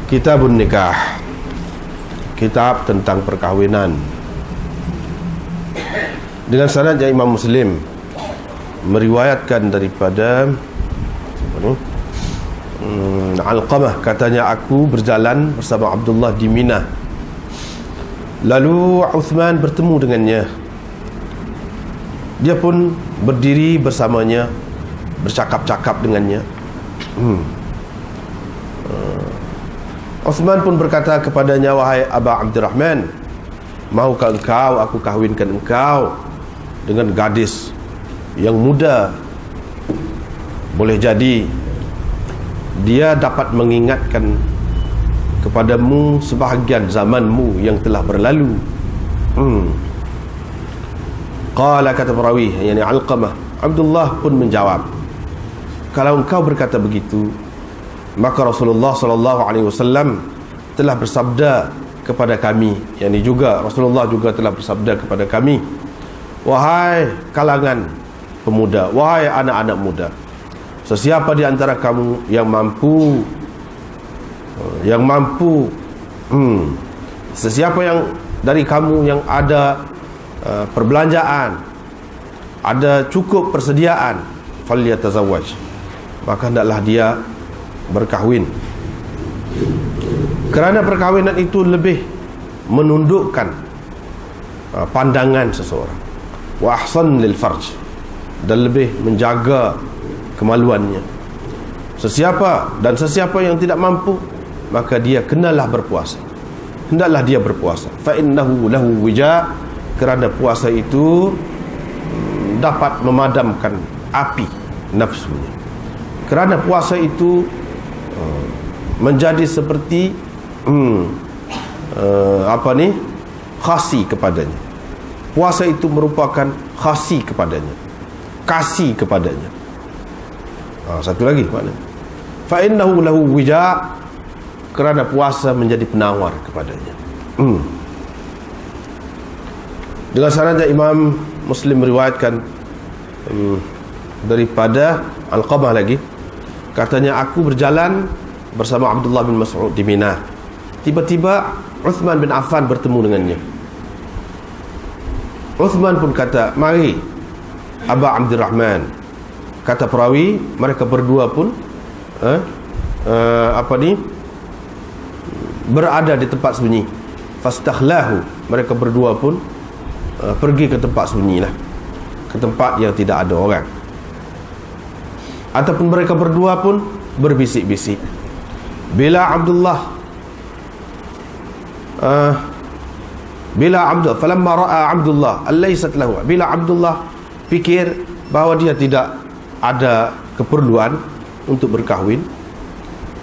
Kitabun Nikah, kitab tentang perkahwinan, dengan sanad yang Imam Muslim meriwayatkan daripada Alqamah, katanya aku berjalan bersama Abdullah di Mina, lalu Uthman bertemu dengannya. Dia pun berdiri bersamanya, bercakap-cakap dengannya. Uthman pun berkata kepadanya, wahai Aba Abdurrahman, maukah engkau aku kahwinkan engkau dengan gadis yang muda? Boleh jadi dia dapat mengingatkan kepadamu sebahagian zamanmu yang telah berlalu. Qala, kata perawi, yakni Alqamah, Abdullah pun menjawab, kalau engkau berkata begitu, maka Rasulullah SAW telah bersabda kepada kami, yakni juga Rasulullah juga telah bersabda kepada kami, wahai kalangan pemuda, wahai anak-anak muda, sesiapa di antara kamu yang mampu sesiapa yang dari kamu yang ada perbelanjaan, ada cukup persediaan, falyatazawwaj, maka hendaklah dia berkahwin, kerana perkahwinan itu lebih menundukkan pandangan seseorang, wa ahsan lil farj, dan lebih menjaga kemaluannya. Sesiapa yang tidak mampu, maka dia kenalah berpuasa, hendaklah dia berpuasa, fa innahu lahu wija, kerana puasa itu dapat memadamkan api nafsunya, kerana puasa itu menjadi seperti khasi kepadanya. Puasa itu merupakan khasi kepadanya, kasih kepadanya. Satu lagi makna, fa innahu lahu wija, kerana puasa menjadi penawar kepadanya. Dengan sanad Imam Muslim meriwayatkan daripada Alqamah lagi, katanya aku berjalan bersama Abdullah bin Mas'ud di Mina, tiba-tiba Uthman bin Affan bertemu dengannya. Uthman pun kata, mari Aba Abdurrahman. Kata perawi, mereka berdua pun berada di tempat sunyi. Fastakhlahu, mereka berdua pun pergi ke tempat sunyi lah, ke tempat yang tidak ada orang. Ataupun mereka berdua pun berbisik-bisik. Bila Abdullah falamma ra'a Abdullah allaysat lahu, bila Abdullah fikir bahawa dia tidak ada keperluan untuk berkahwin,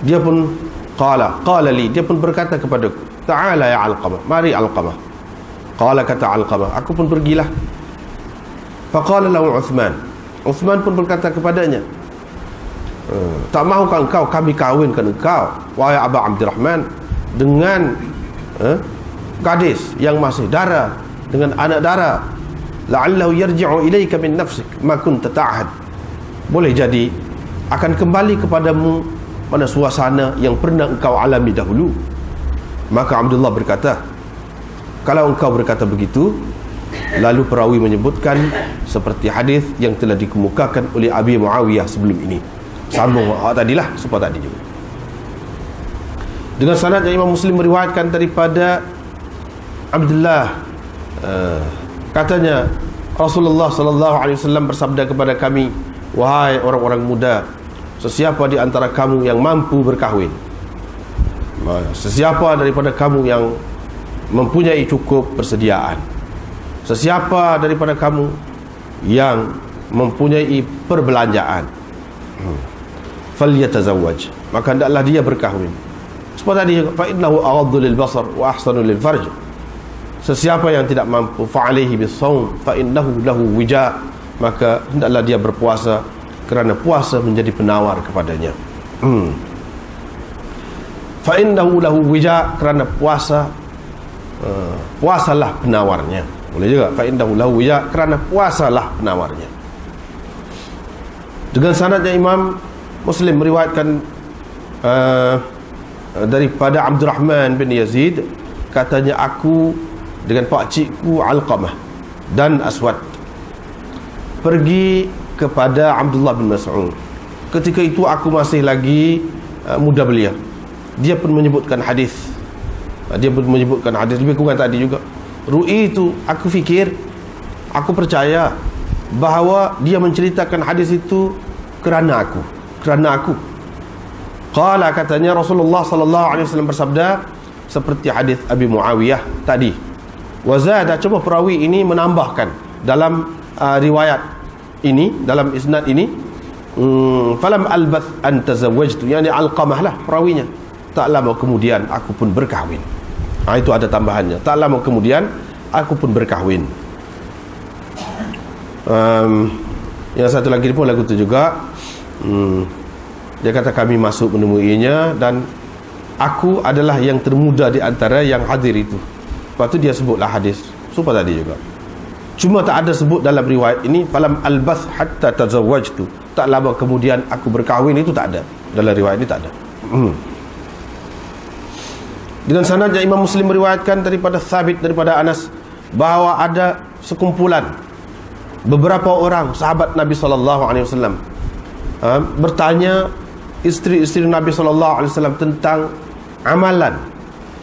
dia pun qala li, dia pun berkata kepadaku, ta'ala ya Alqamah, mari Alqamah. Qala, kata Alqamah, aku pun pergilah. Faqala lahu Uthman pun berkata kepadanya, tak mahukah engkau kami kahwinkan engkau, wahai Aba Abdurrahman, dengan gadis yang masih dara, dengan anak dara, la'allahu yarji'u ilaika min nafsik ma kunta ta'had, boleh jadi akan kembali kepadamu pada suasana yang pernah engkau alami dahulu. Maka Abdullah berkata, kalau engkau berkata begitu. Lalu perawi menyebutkan seperti hadis yang telah dikemukakan oleh Abi Muawiyah sebelum ini, sambung tadilah supaya tadi juga. Dengan sanad yang Imam Muslim meriwayatkan daripada Abdullah, katanya Rasulullah SAW bersabda kepada kami, wahai orang-orang muda, sesiapa di antara kamu yang mampu berkahwin, sesiapa daripada kamu yang mempunyai cukup persediaan, sesiapa daripada kamu yang mempunyai perbelanjaan, falyatazawwaj, maka hendaklah dia berkahwin. Seperti tadi, fa innahu aghaddu lil basar wa ahsanu lil farj, sesiapa yang tidak mampu, fa alaihi bis-shaum fa innahu lahu wija, maka hendaklah dia berpuasa, kerana puasa menjadi penawar kepadanya. Fa innahu lahu wija, kerana puasa, puasalah penawarnya. Boleh juga fa innahu lahu wija, kerana puasalah penawarnya. Dengan sanadnya Imam Muslim meriwayatkan daripada Abdurrahman bin Yazid, katanya aku dengan pakcikku Alqamah dan Aswad pergi kepada Abdullah bin Mas'ud. Ketika itu aku masih lagi muda belia. Dia pun menyebutkan hadis. Lebih kurang tadi juga. Ru'i itu, aku fikir, aku percaya bahawa dia menceritakan hadis itu kerana aku. Qala, katanya Rasulullah sallallahu alaihi wasallam bersabda seperti hadis Abi Muawiyah tadi. Wa zada, cuma perawi ini menambahkan dalam riwayat ini, dalam isnad ini, falam albath an tazawwajtu, yani Alqamah lah perawinya. Tak lama kemudian aku pun berkahwin. Itu ada tambahannya. Tak lama kemudian aku pun berkahwin. Yang satu lagi pun lagu itu juga, dia kata kami masuk menemuinya dan aku adalah yang termuda di antara yang hadir itu. Lepas tu dia sebutlah hadis supaya tadi juga. Cuma tak ada sebut dalam riwayat ini falam albath hatta tazawwajtu, tak lama kemudian aku berkahwin, itu tak ada dalam riwayat ini, tak ada. Dengan sanad yang Imam Muslim meriwayatkan daripada Thabit daripada Anas bahawa ada sekumpulan beberapa orang sahabat Nabi SAW bertanya isteri-isteri Nabi SAW tentang amalan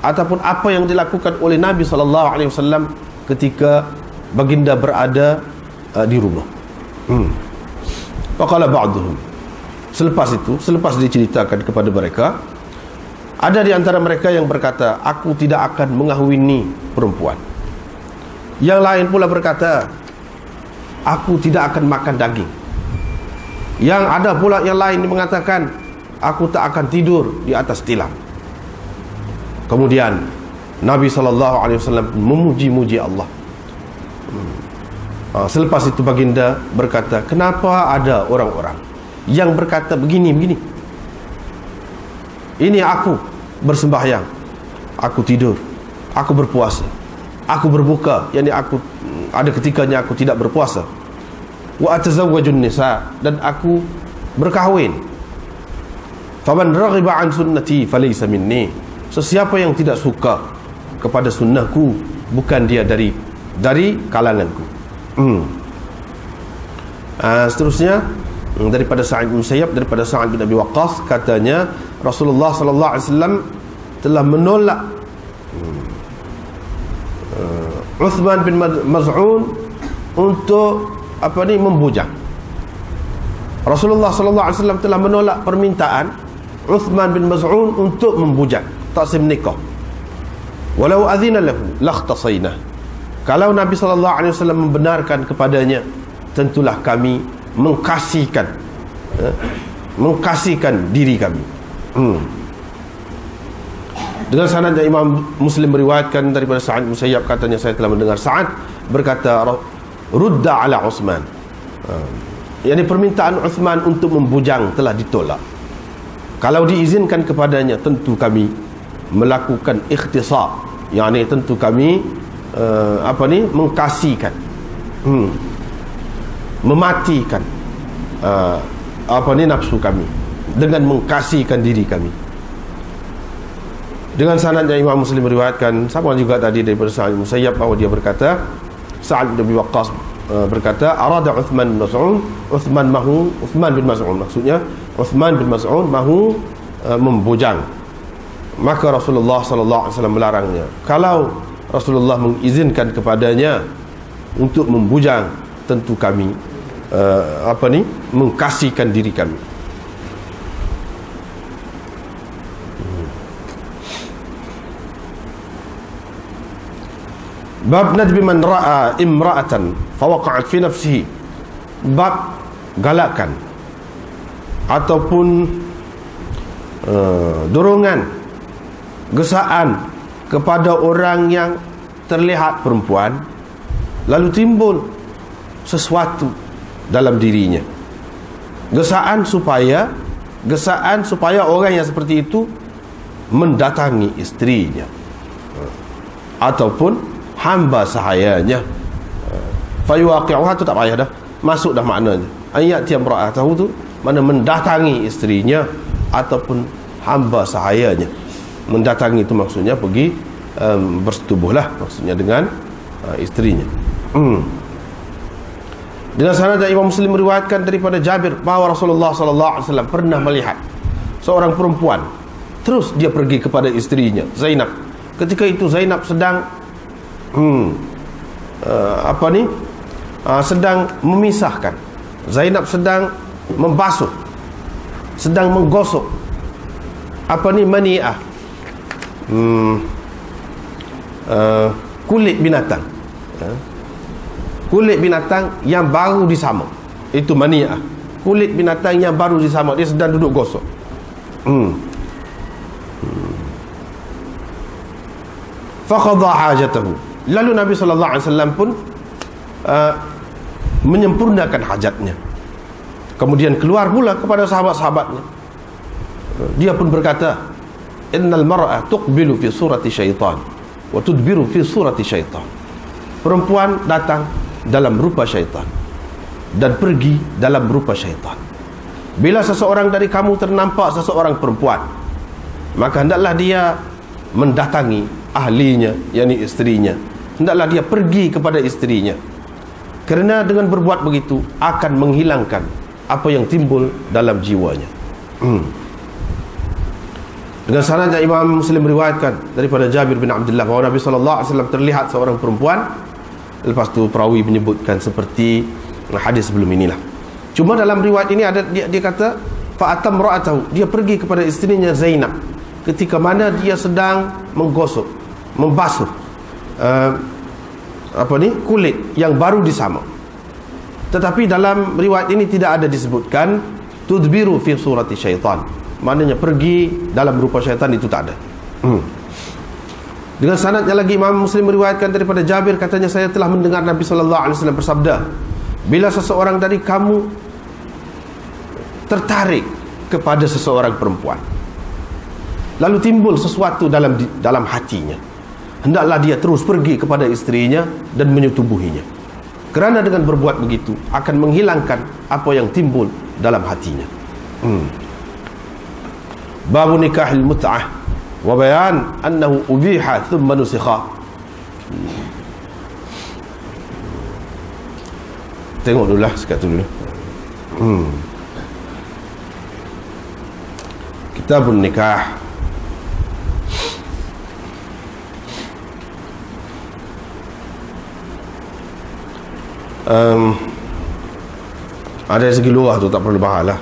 ataupun apa yang dilakukan oleh Nabi SAW ketika baginda berada di rumah. Faqala ba'duhum, selepas diceritakan kepada mereka, ada di antara mereka yang berkata, aku tidak akan mengahwini perempuan. Yang lain pula berkata, aku tidak akan makan daging. Yang ada pula yang lain mengatakan, aku tak akan tidur di atas tilam. Kemudian Nabi SAW memuji-muji Allah. Selepas itu baginda berkata, kenapa ada orang-orang yang berkata begini-begini? Ini aku bersembahyang, aku tidur, aku berpuasa, aku berbuka, yani aku ada ketikanya aku tidak berpuasa. Wa atazawwajun nisa, dan aku berkahwin. Faman raghiba an sunnati falaysa minni, sesiapa yang tidak suka kepada sunnahku, bukan dia dari kalanganku. Seterusnya daripada Sa'id bin Musayyab, daripada Sa'ad bin Abi Waqqas, katanya Rasulullah sallallahu alaihi wasallam telah menolak Uthman bin Maz'un untuk membujang. Rasulullah sallallahu alaihi wasallam telah menolak permintaan Uthman bin Maz'un untuk membujang, taksim nikah. Walau adzina lahu lakhtasayna, kalau Nabi sallallahu alaihi wasallam membenarkan kepadanya, tentulah kami mengkasihkan diri kami. Dengan sanad yang Imam Muslim meriwayatkan daripada Sa'ad bin Musayyab, katanya saya telah mendengar Sa'ad berkata, rudda ala Uthman, yakni permintaan Uthman untuk membujang telah ditolak. Kalau diizinkan kepadanya, tentu kami melakukan ikhtisar, yakni tentu kami mengkasihkan, mematikan nafsu kami dengan mengkasihkan diri kami. Dengan sanad yang Imam Muslim meriwayatkan sama juga tadi daripada Sa'id bin Musayyab, bahawa dia berkata, Sa'ad bin Abi Waqqas berkata, arada Uthman bin Mas'ud, Uthman bin Mas'ud maksudnya, Uthman bin Mas'ud mahu membujang, maka Rasulullah sallallahu alaihi wasallam melarangnya. Kalau Rasulullah mengizinkan kepadanya untuk membujang, tentu kami mengkasihkan diri kami. Bab nadbi man ra'a imra'atan fawaqa'at fi nafsihi, bab galakan ataupun dorongan, gesaan kepada orang yang terlihat perempuan lalu timbul sesuatu dalam dirinya, gesaan supaya orang yang seperti itu mendatangi isterinya ataupun hamba sahayanya. Fayuwaqi'uha tu tak payah dah, masuk dah maknanya. Ayat tiam ra'atahu tu mana mendatangi isterinya ataupun hamba sahayanya. mendatangi itu maksudnya pergi bersetubuhlah maksudnya dengan isterinya. Dengan sanad Imam Muslim meriwayatkan daripada Jabir bahawa Rasulullah sallallahu alaihi wasallam pernah melihat seorang perempuan, terus dia pergi kepada isterinya Zainab. Ketika itu Zainab sedang sedang memisahkan. Zainab sedang membasuh, sedang menggosok mani'ah, kulit binatang, kulit binatang yang baru disamak. Itu mani'ah, kulit binatang yang baru disamak. Dia sedang duduk gosok. Faqadha hajatahu. Lalu Nabi sallallahu alaihi wasallam pun menyempurnakan hajatnya. Kemudian keluar pula kepada sahabat-sahabatnya. Dia pun berkata, innal mar'ah tuqbilu fi surati syaitan wa tudbiru fi surati syaitan. Perempuan datang dalam rupa syaitan dan pergi dalam rupa syaitan. Bila seseorang dari kamu ternampak seseorang perempuan, maka hendaklah dia mendatangi ahlinya, yakni isterinya. Hendaklah dia pergi kepada isterinya, kerana dengan berbuat begitu akan menghilangkan apa yang timbul dalam jiwanya. Dengan sanad Imam Muslim meriwayatkan daripada Jabir bin Abdullah bahawa Nabi sallallahu alaihi wasallam terlihat seorang perempuan. Lepas tu perawi menyebutkan seperti hadis sebelum inilah. Cuma dalam riwayat ini ada dia kata fa atam ra'atahu, dia pergi kepada isterinya Zainab ketika mana dia sedang menggosok, membasuh kulit yang baru disamak. Tetapi dalam riwayat ini tidak ada disebutkan tudbiru fi surati syaitan, maknanya pergi dalam rupa syaitan, itu tak ada. Dengan sanadnya lagi Imam Muslim meriwayatkan daripada Jabir, katanya saya telah mendengar Nabi sallallahu alaihi wasallam bersabda, bila seseorang dari kamu tertarik kepada seseorang perempuan, lalu timbul sesuatu dalam hatinya, hendaklah dia terus pergi kepada isterinya dan menyetubuhinya, kerana dengan berbuat begitu akan menghilangkan apa yang timbul dalam hatinya. Babu nikahil mut'ah wa bayan annahu ubiha thumma nusikha. Tengok dululah sekat dulu. Kitabun nikah. Ada segi luar tu tak perlu bahas lah.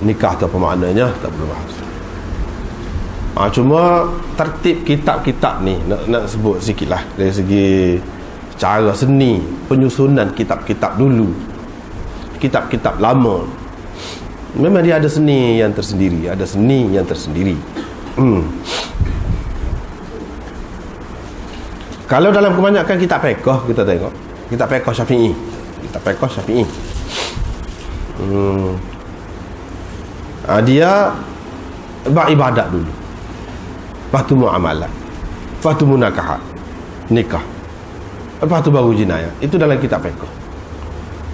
Nikah tu apa maknanya, tak perlu bahas. Cuma tertib kitab-kitab ni nak sebut sikit lah dari segi cara seni penyusunan kitab-kitab dulu, kitab-kitab lama. Memang dia ada seni yang tersendiri, ada seni yang tersendiri. Kalau dalam kebanyakan kitab fiqh kita tengok, kitab fiqh Syafi'i, kitab fiqh Syafi'i, dia beribadat dulu, lepas tu muamalat, lepas tu munakahat, nikah, lepas tu baru jinayah. Itu dalam kitab fiqh.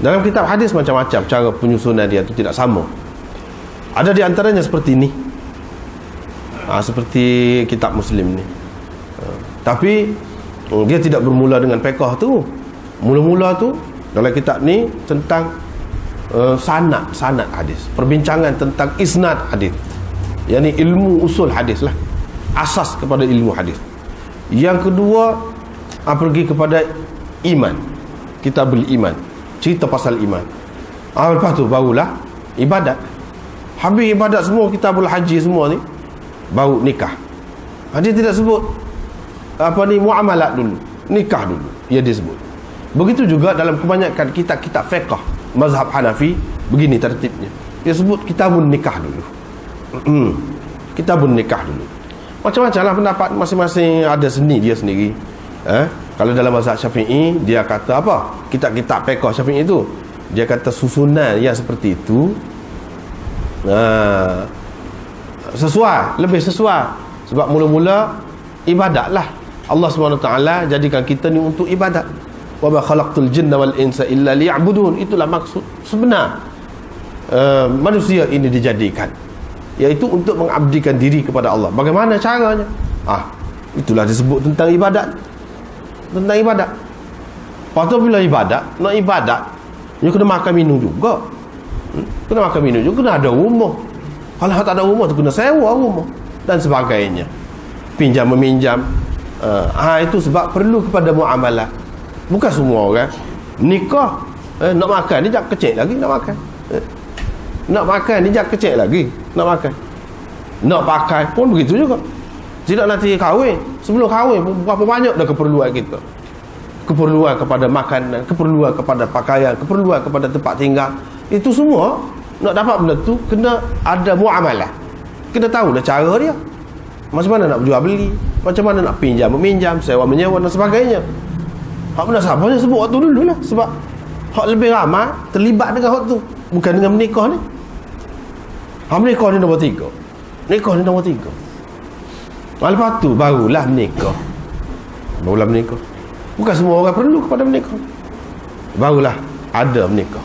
Dalam kitab hadis macam-macam cara penyusunan dia tu tidak sama. Ada di antaranya seperti ni, seperti kitab Muslim ni. Tapi dia tidak bermula dengan fiqh tu. Mula-mula tu dalam kitab ni tentang sanad hadis, perbincangan tentang isnad hadis, yakni ilmu usul hadis lah, asas kepada ilmu hadis. Yang kedua pergi kepada iman, kitabul iman, cerita pasal iman. Lepas tu barulah ibadat. Habis ibadat semua, kitabul haji semua ni, baru nikah. Dia tidak sebut muamalat dulu, nikah dulu dia disebut. Begitu juga dalam kebanyakan kitab-kitab fiqh mazhab Hanafi, begini tertibnya, dia sebut kitabun nikah dulu. Kitabun nikah dulu. Macam-macam lah pendapat masing-masing, ada seni dia sendiri. Kalau dalam mazhab Syafi'i, dia kata apa? Kitab-kitab fiqh Syafi'i itu, dia kata susunan yang seperti itu sesuai, lebih sesuai. Sebab mula-mula ibadat lah. Allah SWT jadikan kita ni untuk ibadat. Wa ma khalaqtul jinna wal insa illa liya'budun. Itulah maksud sebenar manusia ini dijadikan. iaitu untuk mengabdikan diri kepada Allah. Bagaimana caranya? Itulah disebut tentang ibadat. Tentang ibadat. Lepas tu bila ibadat, nak ibadat, dia kena makan minum juga. Kena makan minum juga, kena ada rumah. Kalau tak ada rumah tu kena sewa rumah dan sebagainya. Pinjam meminjam. Itu sebab perlu kepada muamalah. Bukan semua orang nikah nak makan ni jak kecil lagi nak makan. Nak makan ni jak kecil lagi nak makan. Nak pakai pun begitu juga. Tidak nanti kahwin. Sebelum kahwin berapa banyak dah keperluan kita. Keperluan kepada makanan, keperluan kepada pakaian, keperluan kepada tempat tinggal. Itu semua nak dapat benda tu kena ada muamalah. Kena tahu dah cara dia. Macam mana nak berjual beli, macam mana nak pinjam meminjam, sewa menyewa dan sebagainya. Hak benda sabarnya sebut waktu dulu lah. Sebab hak lebih ramai terlibat dengan hak tu, bukan dengan menikah ni. Hak menikah ni nombor 3. Nikah ni nombor 3. Lepas tu barulah menikah. Barulah menikah. Bukan semua orang perlu kepada menikah. Barulah ada menikah.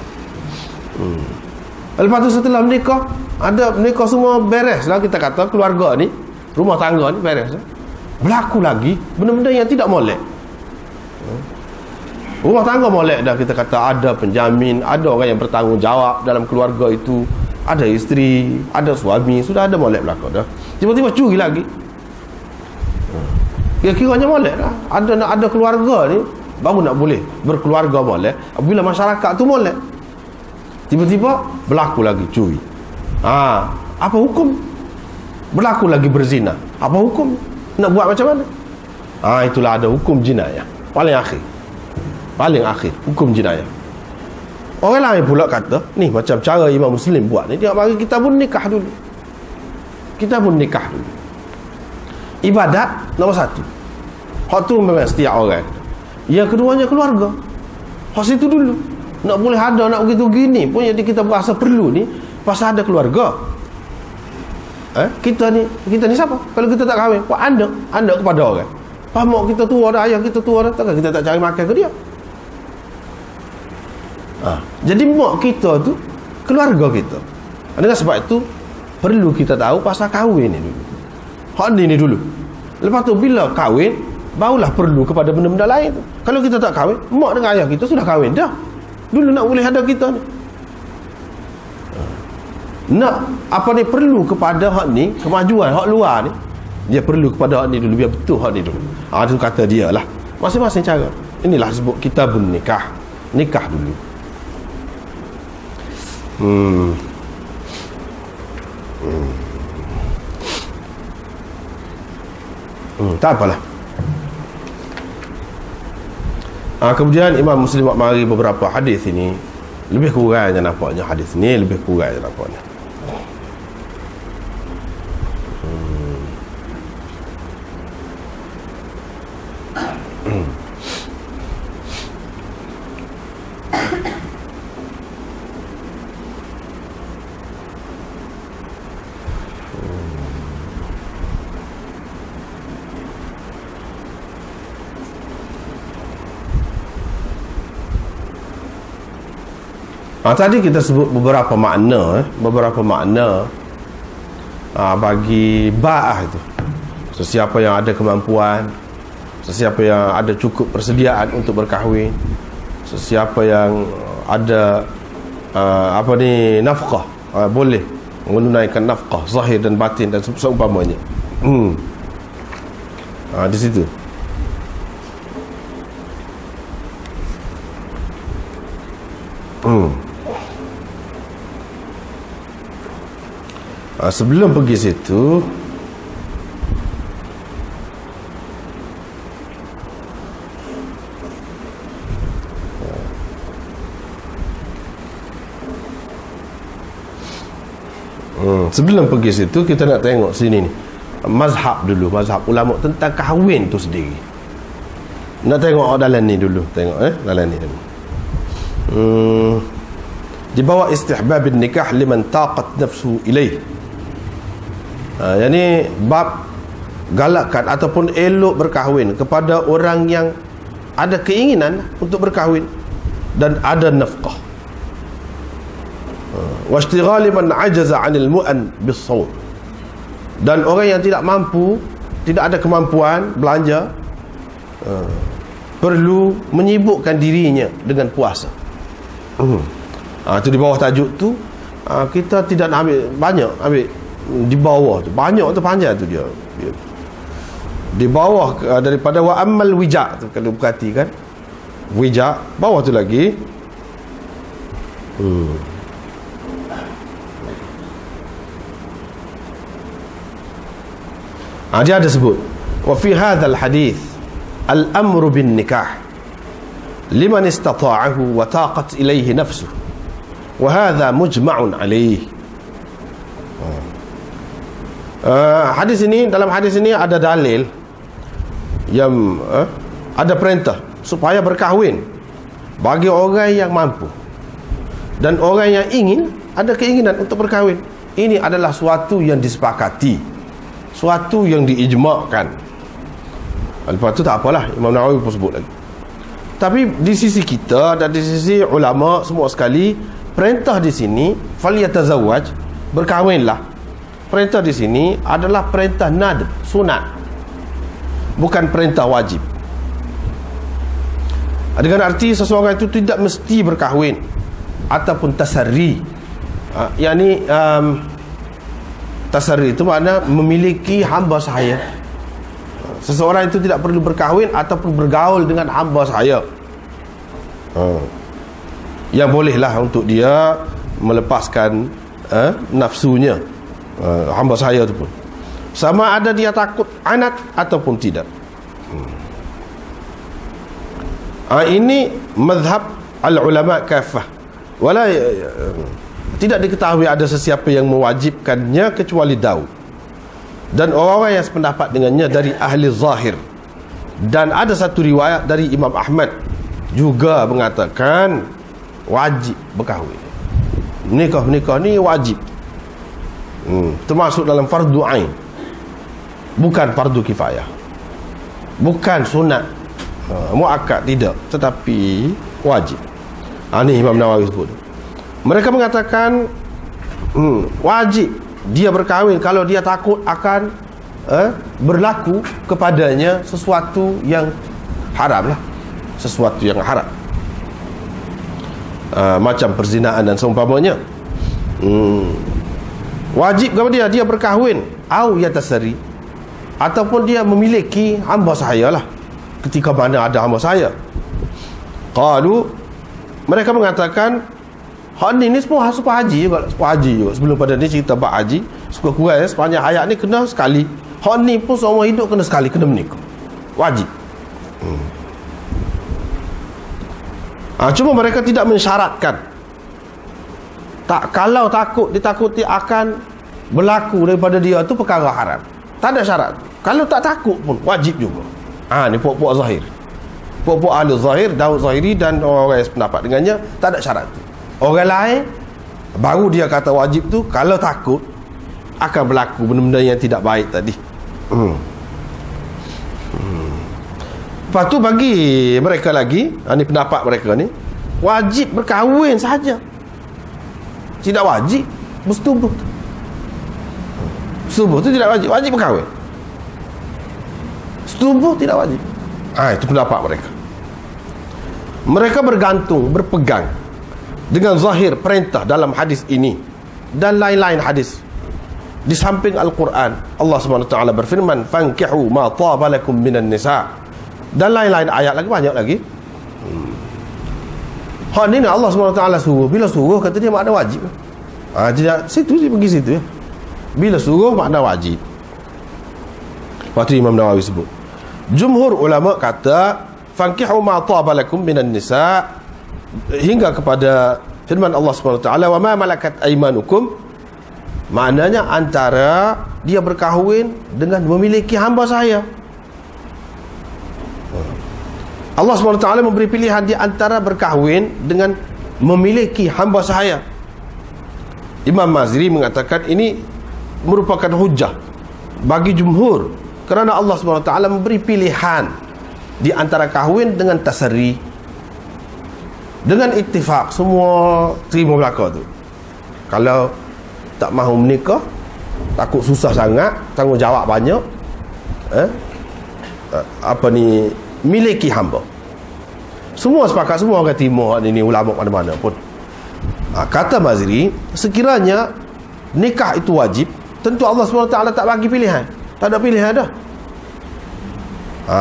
Lepas tu setelah menikah, ada menikah semua beres lah, kita kata keluarga ni, rumah tangga ni beres lah. Berlaku lagi benda-benda yang tidak molek. Rumah tangga molek dah, kita kata ada penjamin, ada orang yang bertanggungjawab dalam keluarga itu, ada isteri, ada suami, sudah ada molek belaka dah. Tiba-tiba curi lagi. Kira-kiranya molek dah. Ada keluarga ni baru nak boleh berkeluarga molek bila masyarakat tu molek. Tiba-tiba berlaku lagi curi. Apa hukum? Berlaku lagi berzina. Apa hukum? Nak buat macam mana? Itulah ada hukum jinayah. Paling akhir hukum jinayah. Orang lain pula kata, ni macam cara Imam Muslim buat ni, dia bagi kita pun nikah dulu. Ibadat nombor 1. Hak tu memang setiap orang. Yang keduanya keluarga. Hak situ dulu. Nak boleh ada, nak begitu gini pun jadi kita berasa perlu ni pasal ada keluarga. Kita ni siapa? Kalau kita tak kahwin, buat anak kepada orang. Mak kita tua dah, ayah kita tua dah, takkan kita tak cari makan ke dia? Jadi mak kita tu keluarga kita. Dengan sebab itu perlu kita tahu pasal kahwin ni dulu. Hak ni dulu. Lepas tu bila kahwin, barulah perlu kepada benda-benda lain tu. Kalau kita tak kahwin, mak dengan ayah kita sudah kahwin dah. Dulu nak boleh ada kita ni. Nak apa ni perlu kepada hak ni, kemajuan hak luar ni, dia perlu kepada hak ni dulu, biar betul hak ni dulu. Itu kata dia lah. Masing-masing cara. Inilah sebut kitabun nikah. Nikah dulu. Tak apalah. Kemudian Imam Muslim mari beberapa hadis ini, lebih kurangnya nampaknya hadis ni lebih kurangnya nampaknya. Tadi kita sebut beberapa makna bagi ba'ah itu. Sesiapa yang ada kemampuan, sesiapa yang ada cukup persediaan untuk berkahwin, sesiapa yang ada nafkah, boleh menunaikan nafkah zahir dan batin dan seumpamanya. Di situ. Sebelum pergi situ, kita nak tengok sini ni, mazhab dulu, mazhab ulama tentang kahwin tu sendiri. Nak tengok dalam ni dulu, dalam ni dulu. Di bawah istihbab nikah liman taqat nafsu ilaih. Yang ni bab galakkan ataupun elok berkahwin kepada orang yang ada keinginan untuk berkahwin dan ada nafkah. washtighali man ajaza 'anil mu'an bis-shaum. Dan orang yang tidak mampu, tidak ada kemampuan belanja, perlu menyibukkan dirinya dengan puasa. Itu di bawah tajuk tu, kita tidak nak ambil banyak, ambil di bawah tu, banyak tu panjang tu dia. Di bawah daripada wa ammal wija' tu, kalau perhatikan wija', bawah tu lagi dia ada sebut, wa fi hadzal hadits al-amru bin nikah liman istata'ahu wa taqat ilayhi nafsuhu wa hadha mujma'un alayh. Hadis ini, dalam hadis ini ada dalil yang ada perintah supaya berkahwin bagi orang yang mampu dan orang yang ingin, ada keinginan untuk berkahwin. Ini adalah suatu yang disepakati, suatu yang diijma'kan. Lepas tu tak apalah, Imam Nawawi pun sebut lagi. Tapi di sisi kita dan di sisi ulama semua sekali, perintah di sini falyatazawwaj, berkahwinlah. Perintah di sini adalah perintah nadb, sunat, bukan perintah wajib. Dengan arti seseorang itu tidak mesti berkahwin ataupun tasarri. Yakni tasarri itu makna memiliki hamba sahaya. Seseorang itu tidak perlu berkahwin ataupun bergaul dengan hamba sahaya. Yang bolehlah untuk dia melepaskan nafsunya, hamba sahaya itu pun, sama ada dia takut anak ataupun tidak. Ini mazhab al-ulama kafah. Wala tidak diketahui ada sesiapa yang mewajibkannya kecuali Daud dan orang-orang yang sependapat dengannya dari ahli zahir. Dan ada satu riwayat dari Imam Ahmad juga mengatakan wajib berkahwin. Menikah ni wajib, termasuk dalam fardu ain, bukan fardu kifayah, bukan sunat muakkad, tidak, tetapi wajib. Ini Imam Nawawi sebut. Mereka mengatakan wajib dia berkahwin kalau dia takut akan berlaku kepadanya sesuatu yang haram lah, sesuatu yang haram, macam perzinaan dan seumpamanya. Wajib kepada dia berkahwin, au yatasari, ataupun dia memiliki hamba sahaya lah ketika mana ada hamba sahaya. Qalu, mereka mengatakan hak ni semua supaya haji juga, sebelum pada ni cerita bab haji, suka kurang sepanjang hayat ni kena sekali. Hak ni pun seumur hidup kena sekali, kena menikah, wajib. Cuma mereka tidak mensyaratkan. Kalau ditakuti akan berlaku daripada dia tu perkara haram, tak ada syarat. Kalau tak takut pun wajib juga. Ni puak-puak zahir, puak-puak ahli zahir, Daud Zahiri dan orang yang sependapat dengannya, tak ada syarat tu. Orang lain baru dia kata wajib tu kalau takut akan berlaku benda-benda yang tidak baik tadi. Lepas tu bagi mereka lagi, ni pendapat mereka ni, wajib berkahwin saja, tidak wajib bersetubuh. Setubuh tu tidak wajib, wajib berkahwin. Setubuh tidak wajib. Itu pendapat mereka. Mereka bergantung, berpegang dengan zahir perintah dalam hadis ini dan lain-lain hadis. Di samping Al-Quran, Allah SWT berfirman, fankihu ma taba lakum minan nisa, dan lain-lain ayat lagi, banyak lagi. Hak ni Allah SWT suruh. Bila suruh kata dia makna wajib. Tidak situ dia pergi situ ya. Bila suruh makna wajib. Waktu Imam Nawawi sebut, jumhur ulama kata fankihu ma taba lakum minan nisa, hingga kepada firman Allah SWT, wa ma malakat aymanukum, maknanya antara dia berkahwin dengan memiliki hamba sahaya. Allah SWT memberi pilihan di antara berkahwin dengan memiliki hamba sahaya. Imam Maziri mengatakan ini merupakan hujah bagi jumhur, kerana Allah SWT memberi pilihan di antara kahwin dengan tasarri, dengan ittifaq, semua terima belaka tu. Kalau tak mahu menikah, takut susah sangat, tanggungjawab banyak, miliki hamba. Semua sepakat, semua orang timur ini ulama mana-mana pun. Kata Maziri, sekiranya nikah itu wajib, tentu Allah SWT tak bagi pilihan. Tak ada pilihan dah.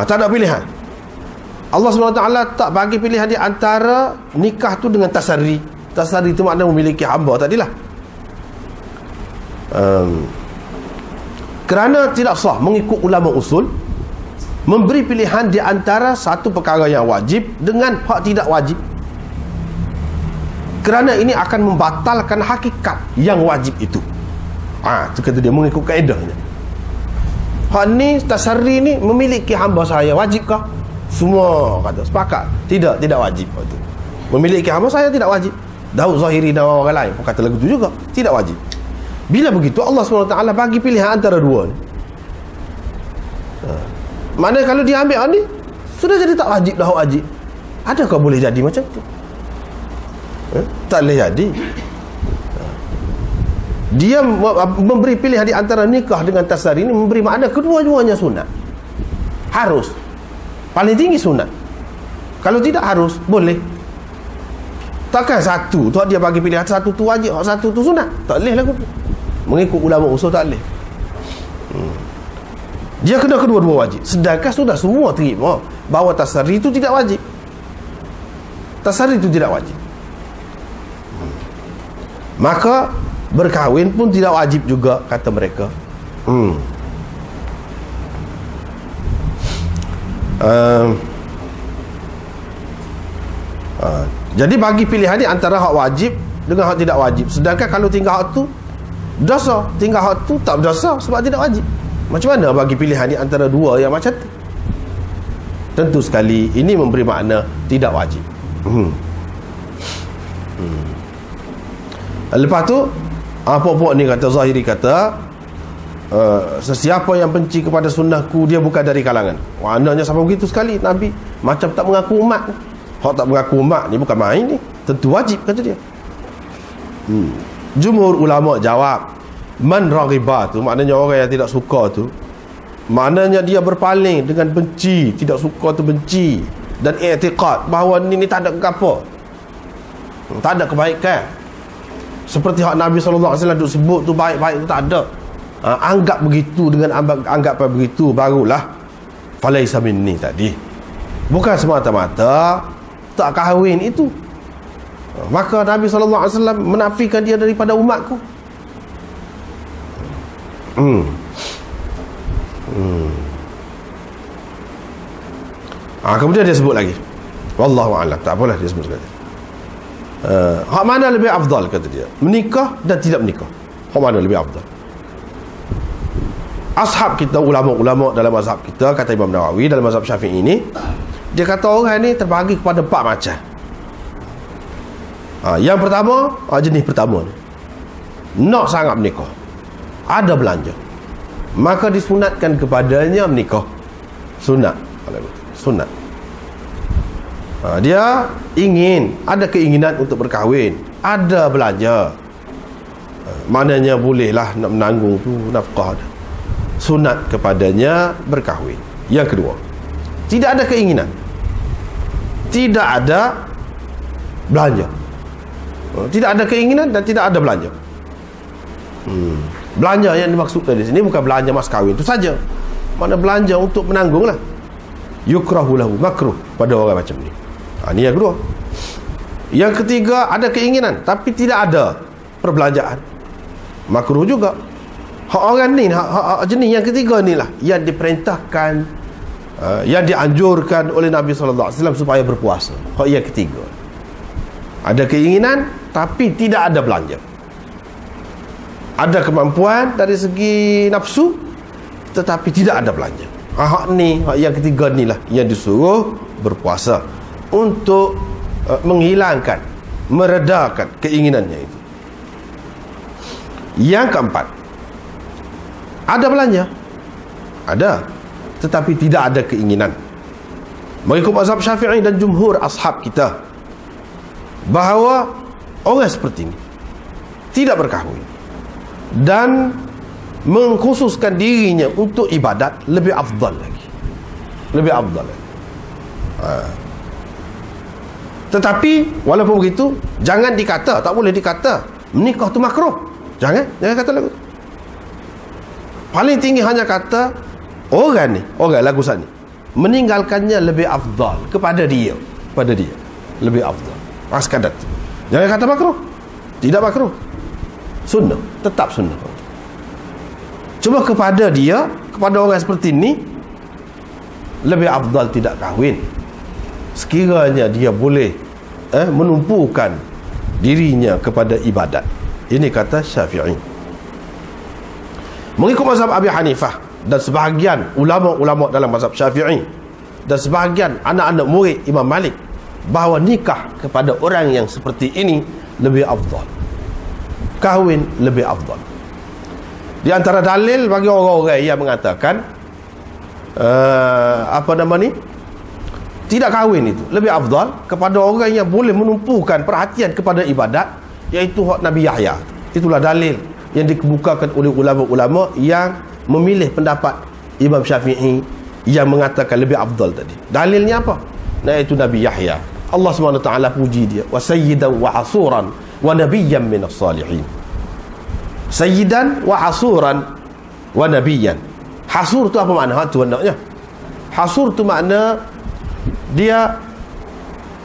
Tak ada pilihan. Allah SWT tak bagi pilihan di antara nikah tu dengan tasarri. Tasarri itu makna memiliki hamba tadilah. Kerana tidak sah mengikut ulama usul memberi pilihan di antara satu perkara yang wajib dengan hak tidak wajib, kerana ini akan membatalkan hakikat yang wajib itu. Itu kata dia mengikut kaedahnya. Hak ni tasarri ni memiliki hamba saya, wajibkah? Semua kata sepakat tidak wajib. Memiliki hamba saya tidak wajib. Daud Zahiri dan orang lain pun kata lagu tu juga tidak wajib. Bila begitu Allah SWT bagi pilihan antara dua ni. Mana kalau dia ambil ni sudah jadi tak wajib dah, wajib. Adakah boleh jadi macam tu? Tak boleh jadi. Dia memberi pilihan di antara nikah dengan tasarri ini, memberi makna kedua-duanya sunat. Harus. Paling tinggi sunat. Kalau tidak harus, boleh. Takkan satu tu dia bagi pilihan, satu tu wajib, satu tu sunat. Tak boleh lah. Mengikut ulama usul tak boleh. Dia kena kedua-dua wajib. Sedangkan sudah semua terima bahawa tasarri itu tidak wajib. Tasarri itu tidak wajib. Maka berkahwin pun tidak wajib juga, kata mereka. Jadi bagi pilihan ni antara hak wajib dengan hak tidak wajib. Sedangkan kalau tinggal hak tu dosa, tinggal hak tu tak berdosa sebab tidak wajib. Macam mana bagi pilihan ni antara dua yang macam tu? Tentu sekali ini memberi makna tidak wajib. Lepas tu pokok ni kata Zahiri kata, sesiapa yang benci kepada sunnahku dia bukan dari kalangan. Maknanya sampai begitu sekali Nabi macam tak mengaku umat. Hak tak mengaku umat ni bukan main ni, tentu wajib, kata dia. Jumhur ulama jawab, man raghiba tu maknanya orang yang tidak suka tu, maknanya dia berpaling dengan benci, tidak suka tu benci, dan i'tiqad bahawa ni tak ada apa, tak ada kebaikan. Seperti hak Nabi SAW duk sebut tu baik-baik tu tak ada. Anggap begitu, dengan anggapan begitu barulah falaisa minni tadi. Bukan semata-mata tak kahwin itu maka Nabi SAW menafikan dia daripada umatku. Kemudian dia sebut lagi, wallahu a'lam, tak apalah dia sebut sekali. Hak mana lebih afdal, kata dia, menikah dan tidak menikah? Hak mana lebih afdal? Ashab kita, ulama-ulama dalam mazhab kita, kata Imam Nawawi dalam mazhab Syafi'i ini, dia kata orang ni terbagi kepada 4 macam. Yang pertama, jenis pertama ni, nak sangat menikah, ada belanja, maka disunatkan kepadanya menikah. Sunat. Dia ingin, ada keinginan untuk berkahwin, ada belanja, maknanya bolehlah nak menanggung tu nafkah. Sunat kepadanya berkahwin. Yang kedua, tidak ada keinginan, tidak ada belanja. Tidak ada keinginan dan tidak ada belanja. Belanja yang dimaksudkan di sini bukan belanja mas kahwin itu saja. Mana belanja untuk menanggung lah. Yukrahu lahu, makruh pada orang macam ni. Ini yang kedua. Yang ketiga, ada keinginan tapi tidak ada perbelanjaan, makruh juga. Hak orang ni, hak jenis yang ketiga ni lah yang diperintahkan, yang dianjurkan oleh Nabi SAW supaya berpuasa. Hak yang ketiga, ada keinginan tapi tidak ada belanja, ada kemampuan dari segi nafsu tetapi tidak ada belanja. Hak ni, hak yang ketiga ni lah yang disuruh berpuasa untuk menghilangkan, meredakan keinginannya itu. Yang keempat, ada belanja, ada, tetapi tidak ada keinginan. Mengikut mazhab Syafi'i dan jumhur ashab kita, bahawa orang seperti ini tidak berkahwin dan mengkhususkan dirinya untuk ibadat, lebih afdal lagi. Lebih afdal lagi. Tetapi walaupun begitu, jangan dikata, tak boleh dikata menikah tu makruh. Jangan kata lagu tu. Paling tinggi hanya kata orang lagu ni meninggalkannya lebih afdal kepada dia, lebih afdal. Sekadar tu. Jangan kata makruh. Tidak makruh. Sunnah, tetap sunnah. Cuma kepada dia, kepada orang seperti ni, lebih afdal tidak kahwin. Sekiranya dia boleh menumpukan dirinya kepada ibadat. Ini kata Syafi'i. Mengikut mazhab Abi Hanifah dan sebahagian ulama-ulama dalam mazhab Syafi'i dan sebahagian anak-anak murid Imam Malik, bahawa nikah kepada orang yang seperti ini lebih afdal. Kahwin lebih afdal. Di antara dalil bagi orang-orang yang mengatakan tidak kahwin itu lebih afdal kepada orang yang boleh menumpukan perhatian kepada ibadat, iaitu Nabi Yahya. Itulah dalil yang dikemukakan oleh ulama-ulama yang memilih pendapat Imam Syafi'i yang mengatakan lebih afdal tadi. Dalilnya apa? Iaitu Nabi Yahya. Allah SWT puji dia, wa sayyidan wa hasuran wa nabiyyan minas salihin. Sayyidan wa hasuran wa nabiyyan. Hasur tu apa makna? Tu maknanya. Hasur tu makna dia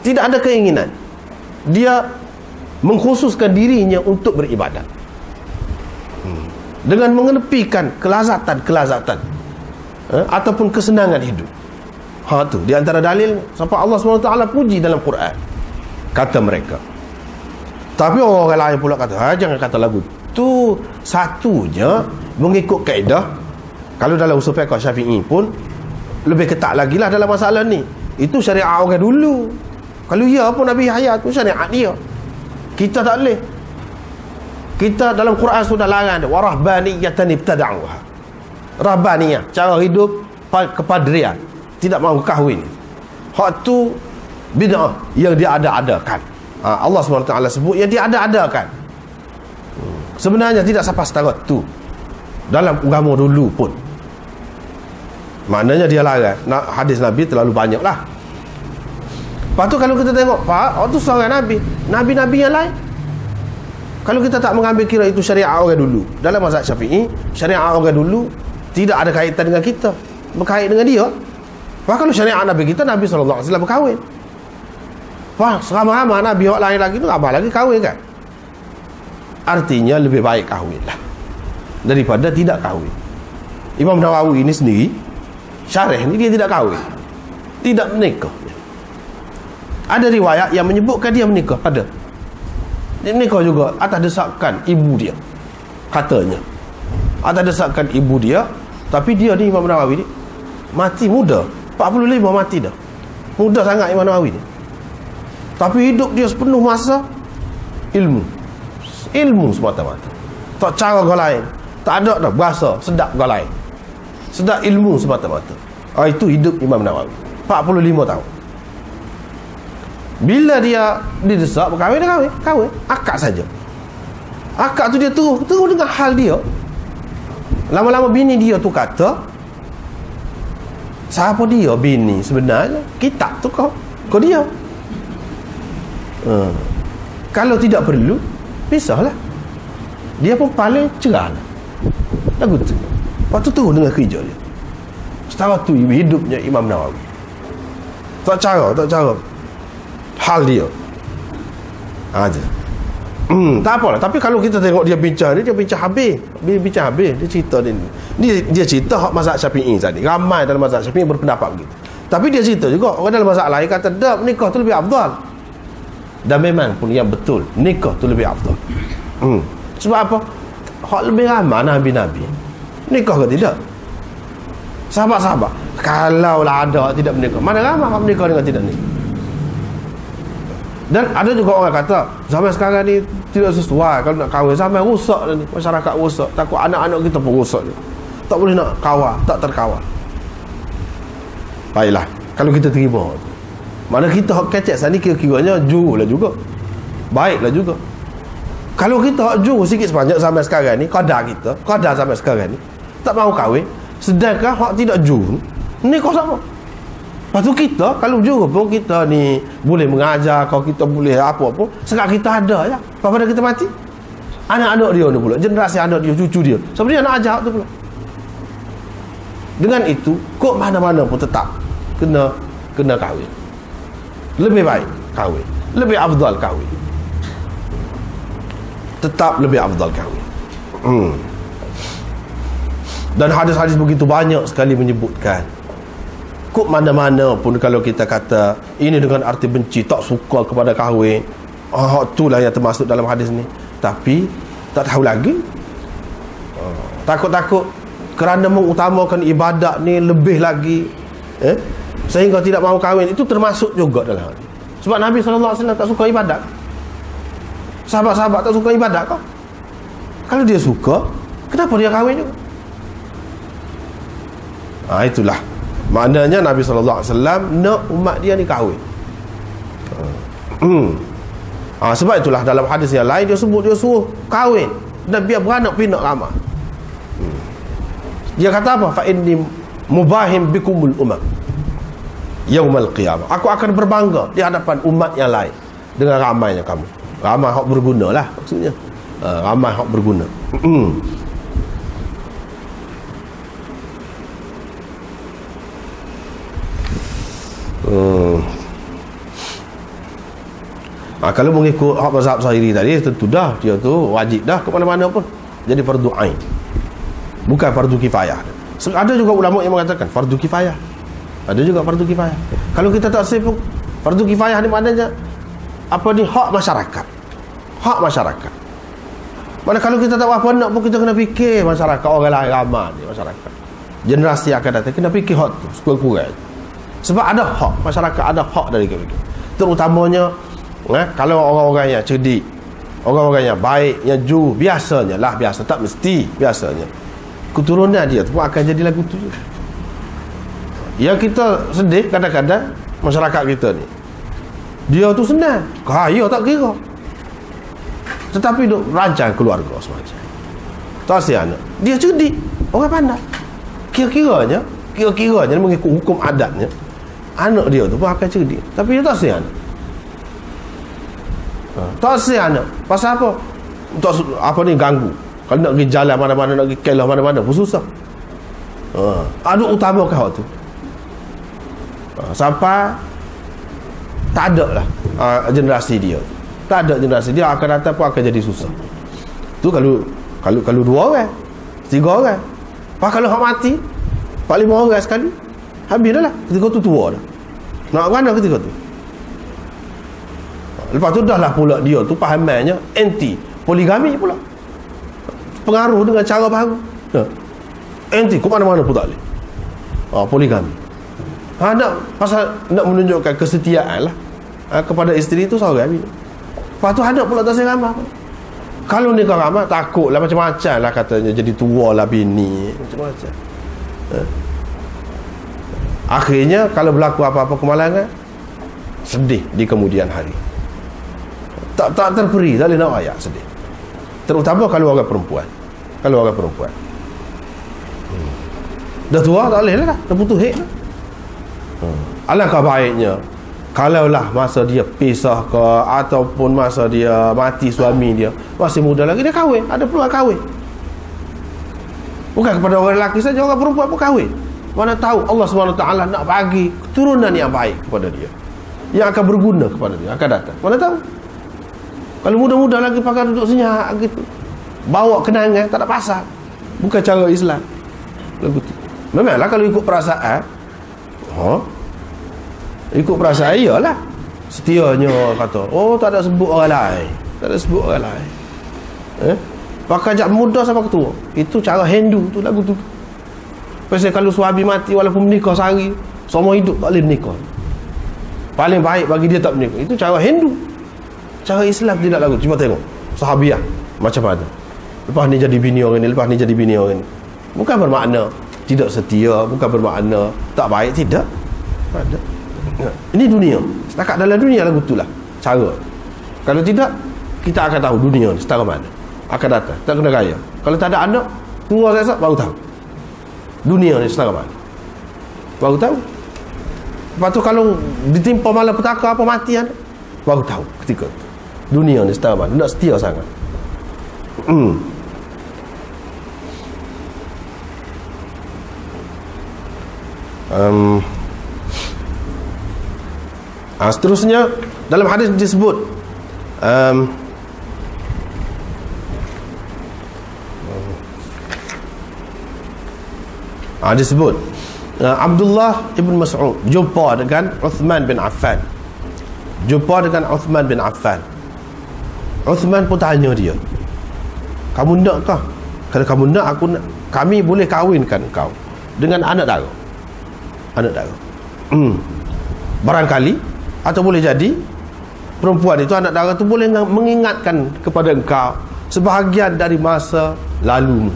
tidak ada keinginan. Dia mengkhususkan dirinya untuk beribadat. Dengan mengenepikan kelazatan ataupun kesenangan hidup. Tu di antara dalil sampai Allah SWT puji dalam Quran. Kata mereka. Tapi orang lain pula kata, jangan kata lagu tu. Satunya mengikut kaedah, kalau dalam usul fiqh Syafi'i pun lebih ketat lagi lah dalam masalah ni. Itu syariat orang dulu. Kalau ya pun Nabi Yahya tu syariat dia. Kita tak boleh. Kita dalam Quran sudah larang dia, warahbaniyatan ibtada'uha. Rahbaniyah, cara hidup kepadrian, tidak mahu kahwin. Hak tu bid'ah yang dia ada-adakan. Allah SWT sebut yang dia ada-adakan. Sebenarnya tidak sampai setara tu dalam agama dulu pun. Maknanya dia larang. Hadis Nabi terlalu banyak lah. Lepas tu kalau kita tengok, tu seorang Nabi, Nabi-Nabi yang lain, kalau kita tak mengambil kira itu syariat orang dulu, dalam mazhab Syafi'i, syariat orang dulu tidak ada kaitan dengan kita, berkait dengan dia. Kalau syariat Nabi kita, Nabi SAW berkahwin. Seramai-ramai Nabi yang lain lagi tu, ramai lagi kahwin kan. Artinya lebih baik kahwin lah daripada tidak kahwin. Imam Nawawi ini sendiri syarih ni, dia tidak kahwin, tidak menikah. Ada riwayat yang menyebutkan dia menikah. Ada. Dia menikah juga atas desakan ibu dia, katanya. Atas desakan ibu dia. Tapi dia ni, Imam Nawawi ni, mati muda, 45 mati dah. Muda sangat Imam Nawawi ni. Tapi hidup dia sepenuh masa ilmu semata-mata. Tak cara kau lain, tak ada dah bahasa sedap kau lain, sedap ilmu semata-mata. Itu hidup Imam Nawawi 45 tahun. Bila dia didesak berkahwin, dia kahwin. Akad saja. Akad tu dia terus dengan hal dia. Lama-lama bini dia tu kata, siapa dia bini sebenarnya? Kitab tu kau dia. Kalau tidak perlu, pisahlah. Dia pun paling cerah lah. Lagu tu. Lepas tu terus dengan kerja dia. Setara tu hidupnya Imam Nawawi. Tak cara hal dia aja. Tak apalah. Tapi kalau kita tengok dia bincang ni, dia bincang habis. Dia cerita dia cerita hak mazhab Syafi'i tadi. Ramai dalam mazhab Syafi'i berpendapat begitu. Tapi dia cerita juga orang dalam mazhab lain kata dak, nikah tu lebih afdal. Dan memang pun yang betul, nikah tu lebih afdal. Sebab apa? Hak lebih ramai Nabi-Nabi nikah ke tidak? Sahabat-sahabat kalaulah ada tidak menikah, mana ramai hak menikah dengan tidak nikah. Dan ada juga orang kata zaman sekarang ni tidak sesuai kalau nak kahwin, zaman rosak dah ni, masyarakat rosak, takut anak-anak kita pun rosak ni, tak boleh nak kawal, tak terkawal. Baiklah, kalau kita terima, mana kita hak kecek sana kira-kiranya jujurlah juga, baiklah juga. Kalau kita juru sikit sebanyak sampai sekarang ni, qadar sampai sekarang ni tak mau kahwin, sedangkan hak tidak juru ni kau sama. Lepas tu kita kalau juru pun kita ni boleh mengajar, kalau kita boleh apa pun, sekarang kita ada ya. Pada kita mati, anak-anak dia ni pula, generasi anak dia, cucu dia, siapa dia nak ajar tu pula. Dengan itu, kok mana-mana pun tetap kena kahwin. Lebih baik kahwin, lebih afdal kahwin. Tetap lebih afdal kahwin. Dan hadis-hadis begitu banyak sekali menyebutkan. Kok mana-mana pun kalau kita kata ini dengan arti benci, tak suka kepada kahwin, itulah yang termasuk dalam hadis ni. Tapi tak tahu lagi, takut-takut kerana mengutamakan ibadat ni lebih lagi, sehingga tidak mahu kahwin, itu termasuk juga dalam hadis. Sebab Nabi SAW tak suka ibadat. Sahabat-sahabat tak suka ibadat kau. Kalau dia suka, kenapa dia kahwin juga? Itulah maknanya Nabi SAW nak umat dia ni kahwin. Sebab itulah dalam hadis yang lain dia sebut, dia suruh kahwin dan biar beranak pinak ramai. Dia kata apa? Fa inni mubahim bikumul umam yaumal qiyamah. Aku akan berbangga di hadapan umat yang lain dengan ramainya kamu. Ramai hak berguna lah maksudnya. Ramai hak berguna. Kalau mengikut hak mazhab Zahiri tadi, tentu dah dia tu wajib dah ke mana-mana pun jadi fardu ain, bukan fardu kifayah. Ada juga ulama yang mengatakan fardu kifayah, ada juga fardu kifayah. Kalau kita tak sibuk, fardu kifayah ni maknanya apa ni? Hak masyarakat. Hak masyarakat. Mana kalau kita tak apa nak pun kita kena fikir masyarakat, orang lain ramai ni, masyarakat generasi akan datang kena fikir hak tu sekurang-kurang. Sebab ada hak masyarakat, ada hak dari kita, terutamanya kalau orang-orang yang cerdik, orang-orang yang baik, yang biasanya lah, biasa tak mesti, biasanya keturunan dia tu akan jadi lagu tu. Yang kita sedih kadang-kadang masyarakat kita ni, dia tu senang, kaya tak kira, tetapi duk rancang keluarga semacam tak asyik anak, dia cerdik, orang pandai, kira-kiranya mengikut hukum adatnya, anak dia tu pun akan cerdik, tapi dia tak asyik anak. Tak asyik anak. Pasal apa? Untuk apa ni, ganggu. Kalau nak pergi jalan mana-mana, nak pergi kelah mana-mana pun susah. Ada utama kau tu. Sampai tak ada lah generasi dia. Tak ada generasi dia akan datang pun akan jadi susah. Tu kalau dua orang, tiga orang. Pak kalau hak mati, pak lima orang sekali, habis dah lah. Ketika tu tua dah. Nak mana ketika tu? Lepas tu dah lah pula dia tu pahamannya anti poligami pula. Pengaruh dengan cara baru. Anti ke mana-mana pun tak boleh. Poligami. Pasal nak menunjukkan kesetiaan lah kepada isteri tu seorang. Lepas tu anak pula tak saya ramah. Kalau nikah ramah, takut lah macam-macam lah katanya. Jadi tua lah bini, macam-macam. Akhirnya kalau berlaku apa-apa kemalangan, sedih di kemudian hari. Tak terperi, tak boleh nak ayak, sedih. Terutama kalau orang perempuan. Dah tua tak boleh lah, dah putus hek lah. Alangkah baiknya kalaulah masa dia pisah ke, ataupun masa dia mati suami dia masih muda lagi, dia kahwin, ada peluang kahwin. Bukan kepada orang lelaki saja, orang perempuan pun kahwin. Mana tahu Allah SWT nak bagi keturunan yang baik kepada dia, yang akan berguna kepada dia, akan datang. Mana tahu. Kalau muda-muda lagi pakai duduk senyap gitu, bawa kenangan, tak ada pasal. Bukan cara Islam. Memanglah kalau ikut perasaan, ikut perasaan, iyalah setianya kata, tak ada sebut orang lain, pakai jak muda sama ketua. Itu cara Hindu tu, lagu tu. Pasal kalau suami mati walaupun menikah sehari, semua hidup tak boleh menikah, paling baik bagi dia tak menikah. Itu cara Hindu. Cara Islam tidak lagu. Cuma tengok sahabiah macam mana, lepas ni jadi bini orang ni, lepas ni jadi bini orang ni. Bukan bermakna tidak setia, bukan bermakna tak baik, tidak ada. Ini dunia, setakat dalam dunia lagu itulah cara. Kalau tidak, kita akan tahu dunia ni setara mana akan datang. Tak kena raya. Kalau tak ada anak, tua esok baru tahu dunia ni setara mana, baru tahu. Lepas tu kalau ditimpa malapetaka apa mati anak, baru tahu ketika tu dunia ni setara mana. Nak setia sangat. Seterusnya dalam hadis disebut disebut Abdullah ibn Mas'ud jumpa dengan Uthman bin Affan. Uthman pun tanya dia, kamu nak kah? Kalau kamu nak, aku nak. Kami boleh kahwinkan kau dengan anak dara. Barangkali atau boleh jadi perempuan itu, anak dara itu boleh mengingatkan kepada engkau sebahagian dari masa lalu.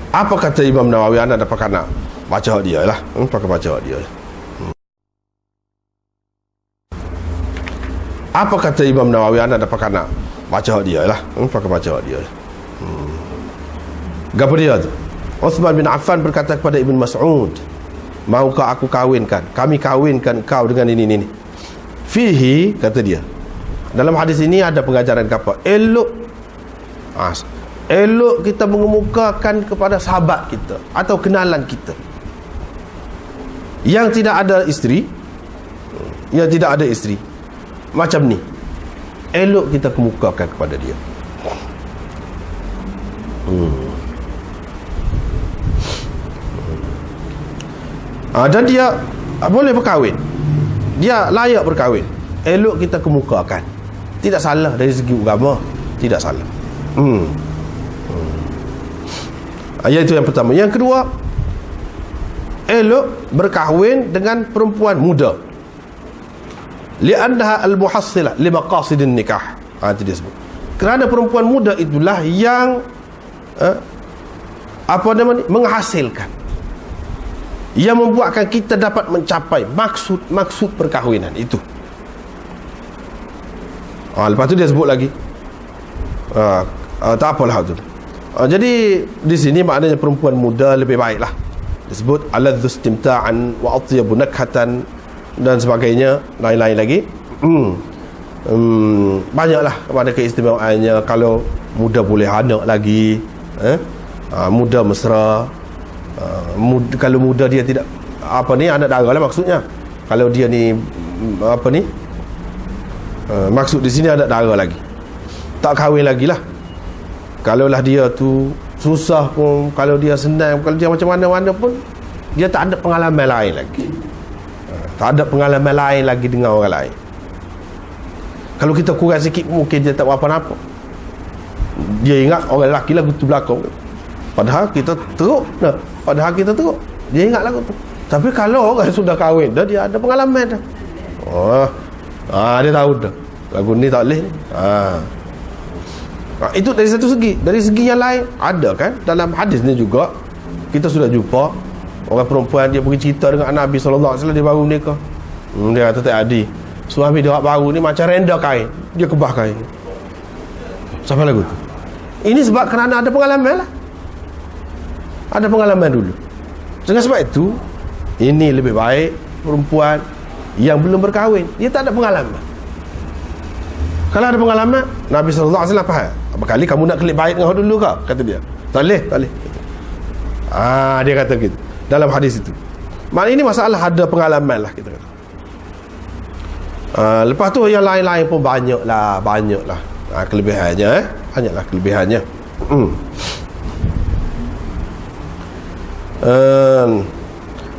Apa kata Imam Nawawi? Anak dapat nak baca dia lah. Pakai baca dia. Apa kata Imam Nawawi? Anak dapat nak baca dia lah. Pakai baca dia. Gapa dia tu? Uthman bin Affan berkata kepada Ibn Mas'ud, maukah aku kahwinkan? Kami kahwinkan kau dengan ini. Fihi, kata dia, dalam hadis ini ada pengajaran apa? Elok kita mengemukakan kepada sahabat kita atau kenalan kita yang tidak ada isteri, macam ni, elok kita kemukakan kepada dia. Dan dia boleh berkahwin, dia layak berkahwin, elok kita kemukakan. Tidak salah dari segi agama, tidak salah. Itu yang pertama. Yang kedua, elok berkahwin dengan perempuan muda, li'annaha al-muhassilah li maqasidin nikah. Itu dia sebut. Kerana perempuan muda itulah yang menghasilkan, yang membuatkan kita dapat mencapai maksud perkahwinan itu. Lepas tu dia sebut lagi, tak apalah tu. Jadi di sini maknanya perempuan muda lebih baiklah. Disebut aladzu istimta'an wa atyabu nakhatan dan sebagainya, lain-lain lagi. Banyaklah kepada keistimewaannya. Kalau muda boleh anak lagi, muda mesra. Kalau muda dia tidak anak dara lah maksudnya. Kalau dia ni maksud di sini anak dara lagi, tak kahwin lagi lah. Kalaulah dia tu susah pun, kalau dia senang, kalau dia macam mana-mana pun, dia tak ada pengalaman lain lagi. Tak ada pengalaman lain lagi dengan orang lain. Kalau kita kurang sikit, mungkin dia tak apa-apa. Dia ingat orang lelaki lagu tu belakang, padahal kita teruk. Dia ingat lagu tu. Tapi kalau orang sudah kahwin dah, dia ada pengalaman dah. Dia tahu dah lagu ni tak boleh ni. Itu dari satu segi. Dari segi yang lain, ada kan dalam hadis ni juga kita sudah jumpa orang perempuan, dia pergi cerita dengan Nabi SAW, dia baru nikah. Dia kata tak ada, suami dia baru ni macam renda kain, dia kebah kain. Siapa lagu tu? Ini sebab kerana ada pengalaman lah. Ada pengalaman dulu. Dengan sebab itu, ini lebih baik perempuan yang belum berkahwin, dia tak ada pengalaman. Kalau ada pengalaman, Nabi SAW faham, berkali kamu nak kelip baik dengan orang dulu kau? Kata dia, tak boleh. Dia kata gitu dalam hadis itu. Maknanya ini masalah ada pengalaman lah, kita kata. Lepas tu yang lain-lain pun banyaklah kelebihannya. Banyaklah kelebihannya.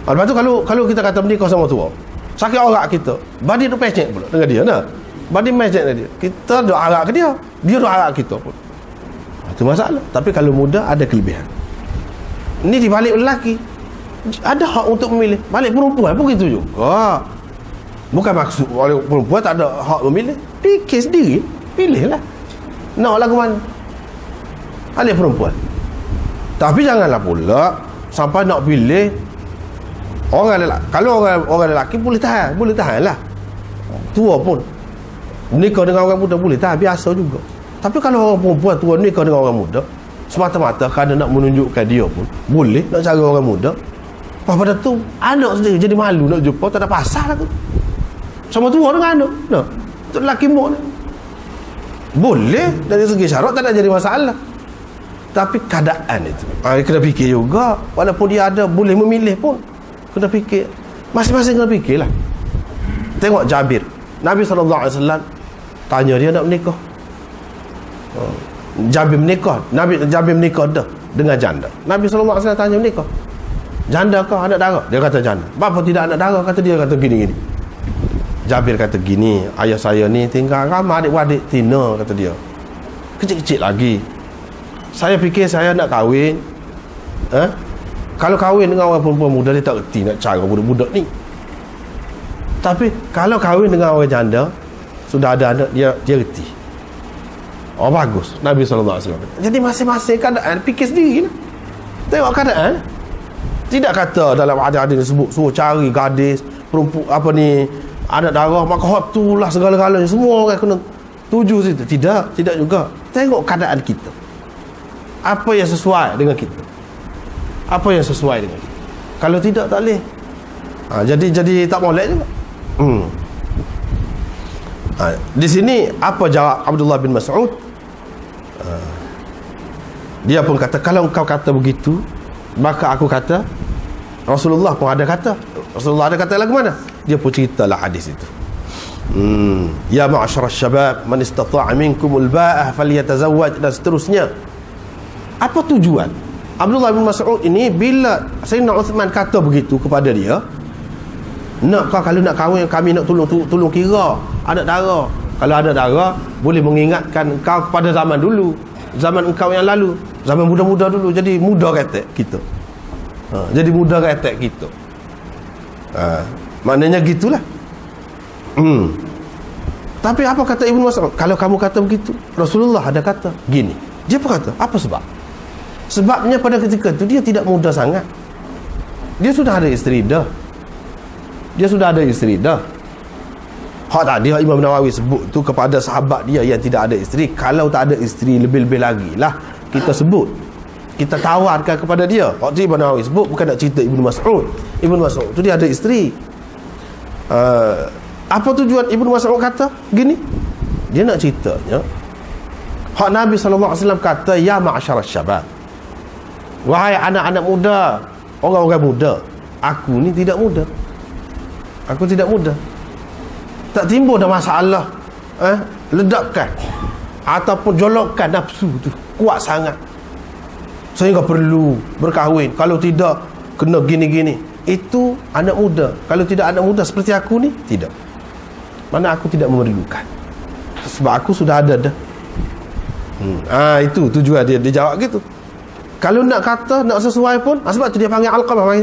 Lepas tu kalau kita kata menikah sama tua, sakit orang kita, badi tu pecek pula dengan dia nak. Badi pecek dengan dia. Kita duk arak ke dia duk arak kita pun. Itu masalah. Tapi kalau muda ada kelebihan. Ini dibalik lelaki, ada hak untuk memilih. Balik perempuan pun gitu juga. Bukan maksud balik perempuan tak ada hak memilih. Fikir sendiri, pilihlah. Nak lagu mana? Balik perempuan. Tapi janganlah pula sampai nak pilih Kalau orang lelaki boleh tahan lah. Tua pun nikah dengan orang muda boleh tahan, biasa juga. Tapi kalau orang perempuan tua nikah dengan orang muda semata-mata kerana nak menunjukkan dia pun boleh nak cara orang muda. Pada tu anak sendiri jadi malu nak jumpa, tak ada pasal aku sama tua dengan anak. Nah, tu lelaki muk ni boleh dari segi syarat, tak ada jadi masalah. Tapi keadaan itu kena fikir juga. Walaupun dia ada boleh memilih pun kena fikir, masing-masing kena fikirlah. Tengok Jabir, Nabi SAW tanya dia nak menikah. Jabir menikah dah dengan janda. Nabi SAW tanya menikah, janda kau anak dara? Dia kata janda. Bapa tidak anak dara? Kata dia, kata gini. Jabir kata gini, ayah saya ni tinggal ramai adik-adik tina, kata dia, kecil-kecil lagi. Saya fikir saya nak kahwin. Kalau kahwin dengan orang perempuan muda, dia tak reti nak cara budak-budak ni. Tapi kalau kahwin dengan orang janda, sudah ada anak, dia reti. Oh, bagus. Nabi SAW. Jadi masing-masing keadaan fikir sendiri lah. Tengok keadaan. Tidak kata dalam hadis-hadis disebut suruh cari gadis perempuan anak darah, maka hak itulah segala-galanya, semua orang kena tuju situ. Tidak juga. Tengok keadaan kita, apa yang sesuai dengan kita, apa yang sesuai dengan kita. Kalau tidak, tak boleh. Jadi tak molek juga. Di sini apa jawab Abdullah bin Mas'ud? Dia pun kata, kalau engkau kata begitu, maka aku kata Rasulullah pun ada kata. Rasulullah ada kata lagu mana? Dia pun ceritalah hadis itu. Ya ma'asyaras syabab, man istata'a minkumul ba'ah falyatazawwaj, dan seterusnya. Apa tujuan Abdullah bin Mas'ud ini bila Sayyidina Uthman kata begitu kepada dia? Kalau nak kahwin, kami nak tolong kira anak dara. Kalau anak dara, boleh mengingatkan kau kepada zaman dulu, zaman engkau yang lalu, zaman muda-muda dulu. Jadi muda retek kita. Jadi muda retek kita. Maknanya gitulah. Tapi apa kata Ibnu Mas'ud? Kalau kamu kata begitu, Rasulullah ada kata gini. Dia apa kata? Apa sebab? Sebabnya pada ketika itu dia tidak muda sangat. Dia sudah ada isteri dah. Hak tadi Imam Nawawi sebut tu kepada sahabat dia yang tidak ada isteri. Kalau tak ada isteri, lebih-lebih lagi lah kita sebut, kita tawarkan kepada dia. Hak tu Imam Nawawi sebut, bukan nak cerita Ibnu Mas'ud. Ibnu Mas'ud tu dia ada isteri. Apa tujuan Ibnu Mas'ud kata gini? Dia nak ceritanya hak Nabi SAW kata, ya ma'asyaras syabab, wahai anak-anak muda, orang-orang muda. Aku ni tidak muda. Aku tidak muda. Tak timbul dah masalah ledapkan ataupun jolokkan nafsu tu kuat sangat sehingga perlu berkahwin. Kalau tidak, kena gini-gini. Itu anak muda. Kalau tidak anak muda seperti aku ni, tidak. Mana aku tidak memerlukan, sebab aku sudah ada dah. Itu tujuan dia jawab gitu. Kalau nak kata, nak sesuai pun, sebab tu dia panggil Alqamah.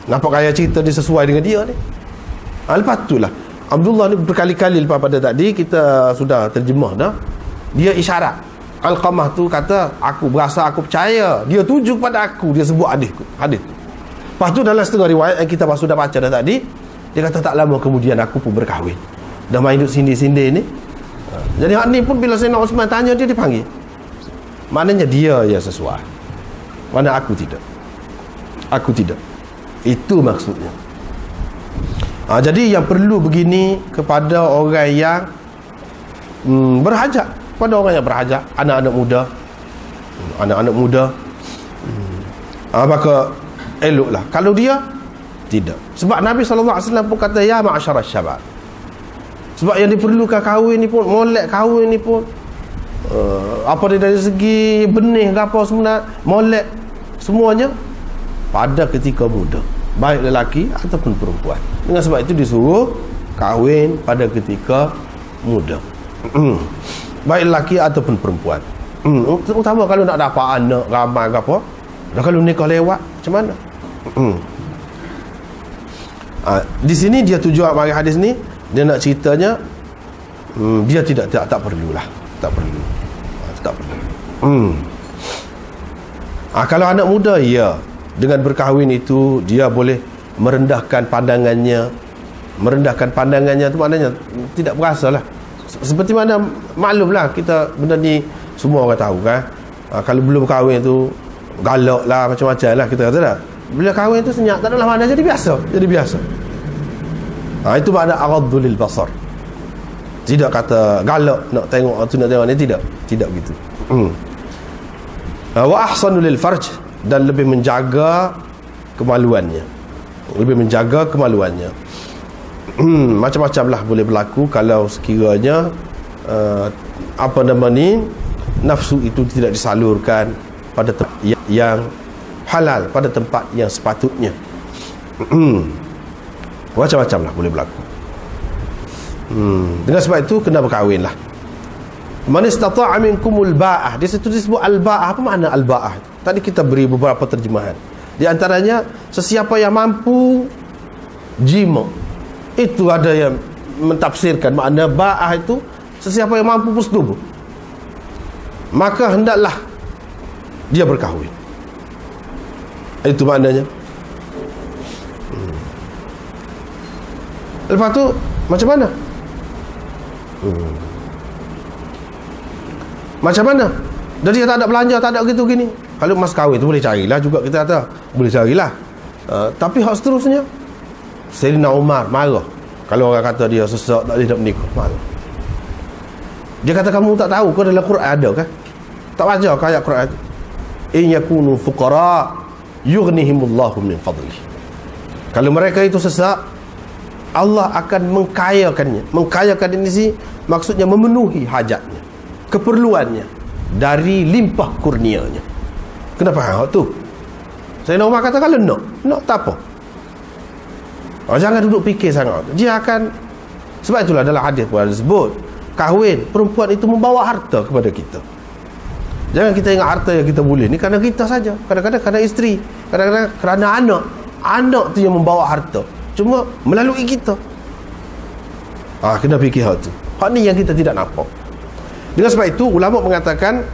Nampak kaya cerita dia sesuai dengan dia ni. Lepas tu lah Abdullah ni berkali-kali lepas pada tadi kita sudah terjemah dah. Dia isyarat. Alqamah tu kata, aku berasa, aku percaya. Dia tuju kepada aku. Dia sebut hadis tu. Lepas tu dalam setengah riwayat yang kita sudah baca dah tadi, dia kata tak lama kemudian aku pun berkahwin. Dah main duduk sindir-sindir ni. Jadi hak ni pun bila Sayyidina Uthman tanya dia panggil. Maknanya dia yang sesuai, mana aku tidak. Aku tidak. Itu maksudnya. Jadi yang perlu begini kepada orang yang berhajat, kepada orang yang berhajat, anak-anak muda, maka eloklah. Kalau dia tidak, sebab Nabi SAW pun kata, ya ma'asyaras syabab. Sebab yang diperlukan kahwin ni pun, molek kahwin ni pun, apa dia dari segi benih ke apa sebenarnya, molek semuanya pada ketika muda, baik lelaki ataupun perempuan. Dengan sebab itu disuruh kahwin pada ketika muda, baik lelaki ataupun perempuan. Utama kalau nak dapat anak ramai ke apa. Dan kalau nikah lewat, macam mana? Di sini dia tujuan bagi hadis ni, dia nak ceritanya, dia tak perlulah. Tak perlu. Kalau anak muda, ya, dengan berkahwin itu dia boleh merendahkan pandangannya. Merendahkan pandangannya tu maknanya tidak berasa lah. Seperti mana maklumlah, kita benda ni semua orang tahu kan. Kalau belum kahwin tu galak lah, macam-macam lah kita kata tak. Bila kahwin tu senyap, tak adalah mana, jadi biasa. Itu makna aghaddu lil basar. Tidak kata galak nak tengok tu nak tengok ni, tidak begitu. Wa ahsanu lil farj, dan lebih menjaga kemaluannya. Macam-macam lah boleh berlaku kalau sekiranya nafsu itu tidak disalurkan pada tempat yang halal, pada tempat yang sepatutnya. Macam-macam lah boleh berlaku. Dengan sebab itu kena berkahwin lah. Man istata'a minkumul ba'ah, di situ disebut al-ba'ah. Apa makna al-ba'ah? Tadi kita beri beberapa terjemahan. Di antaranya sesiapa yang mampu jima. Itu ada yang mentafsirkan makna ba'ah itu sesiapa yang mampu bersetubuh, maka hendaklah dia berkahwin. Itu maknanya. Lepas tu macam mana? Macam mana? Jadi dia tak ada belanja, tak ada gitu gini. Kalau mas kahwin tu boleh carilah juga, kita kata boleh carilah. Tapi hak seterusnya, Sayyidina Umar marah kalau orang kata dia sesak, tak boleh nak menikah, marah. Dia kata, kamu tak tahu ke dalam Quran ada kan? Tak baca ke ayat Quran tu? In yakunu fuqara yughnihimullahu min fadlih. Kalau mereka itu sesak, Allah akan mengkayakannya. Mengkayakan ini sih maksudnya memenuhi hajatnya, keperluannya dari limpah kurnianya. Kenapa hak tu? Sayyidina Umar kata, kalau nak tak apa. Jangan duduk fikir sangat. Dia akan, sebab itulah dalam hadis pun ada sebut, kahwin, perempuan itu membawa harta kepada kita. Jangan kita ingat harta yang kita boleh ni kerana kita saja. Kadang-kadang kerana isteri, kadang-kadang kerana anak. Anak tu yang membawa harta, cuma melalui kita. Kena fikir hal tu. Hal ni yang kita tidak nampak. Dengan sebab itu ulama mengatakan,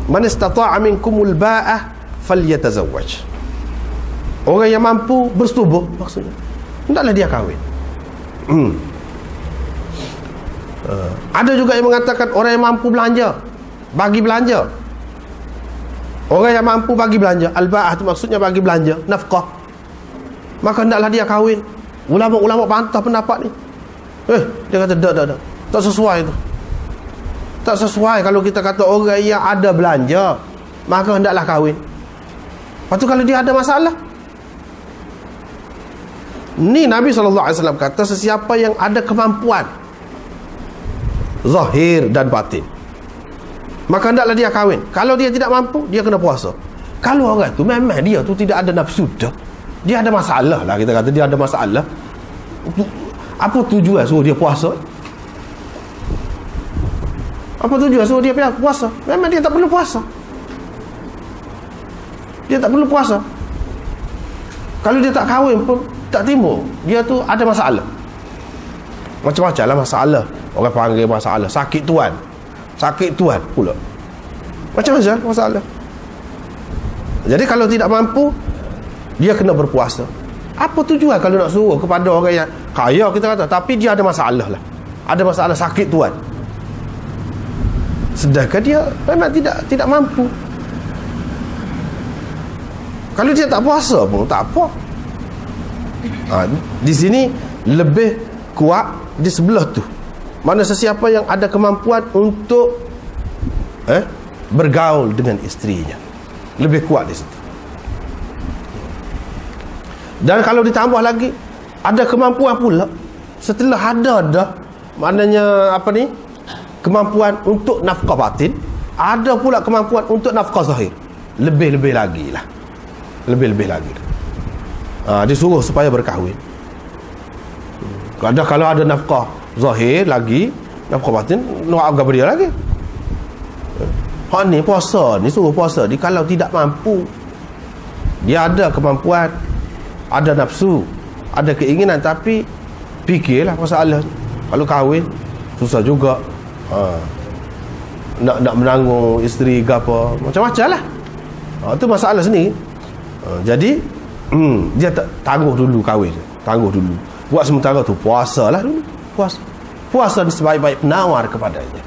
man istata'a minkumul ba'ah falyatazawwaj. Orang yang mampu bersetubuh, maksudnya hendaklah dia kahwin. Ada juga yang mengatakan orang yang mampu belanja, bagi belanja. Orang yang mampu bagi belanja, al-ba'ah itu maksudnya bagi belanja, nafkah, maka hendaklah dia kahwin. Ulama-ulama bantah pendapat ni. Dia kata tak sesuai tu. Tak sesuai kalau kita kata orang yang ada belanja, maka hendaklah kahwin. Lepas tu kalau dia ada masalah, ni Nabi SAW kata, sesiapa yang ada kemampuan zahir dan batin, maka hendaklah dia kahwin. Kalau dia tidak mampu, dia kena puasa. Kalau orang tu memang dia tu tidak ada nafsu dah, dia ada masalah lah, kita kata dia ada masalah, apa tujuan suruh dia puasa? Apa tujuan suruh dia puasa? Memang dia tak perlu puasa. Dia tak perlu puasa. Kalau dia tak kahwin pun tak timbul, dia tu ada masalah. Macam-macam lah masalah. Orang panggil masalah sakit tuan pula. Macam-macam masalah. Jadi kalau tidak mampu, dia kena berpuasa. Apa tujuan kalau nak suruh kepada orang yang kaya, kita kata, tapi dia ada masalah lah, ada masalah sakit tuan, sedangkan dia memang tidak mampu. Kalau dia tak puasa pun tak apa. Di sini lebih kuat di sebelah tu. Mana sesiapa yang ada kemampuan untuk bergaul dengan isterinya, lebih kuat di situ. Dan kalau ditambah lagi, ada kemampuan pula setelah ada dah, maknanya apa ni, kemampuan untuk nafkah batin, ada pula kemampuan untuk nafkah zahir, lebih-lebih lagi lah. Lebih-lebih lagi. Disuruh supaya berkahwin. Kalau ada nafkah zahir lagi, nafkah batin, nak agak dia lagi. Hak ni puasa ni, suruh puasa ni kalau tidak mampu, dia ada kemampuan, ada nafsu, ada keinginan, tapi fikirlah masalah. Kalau kahwin susah juga. Nak menanggung isteri ke apa, macam-macam lah. Itu masalah sendiri. Jadi Dia tak tangguh dulu kahwin, tangguh dulu. Buat sementara tu puasalah dulu. Puasa ni sebaik-baik penawar kepadanya.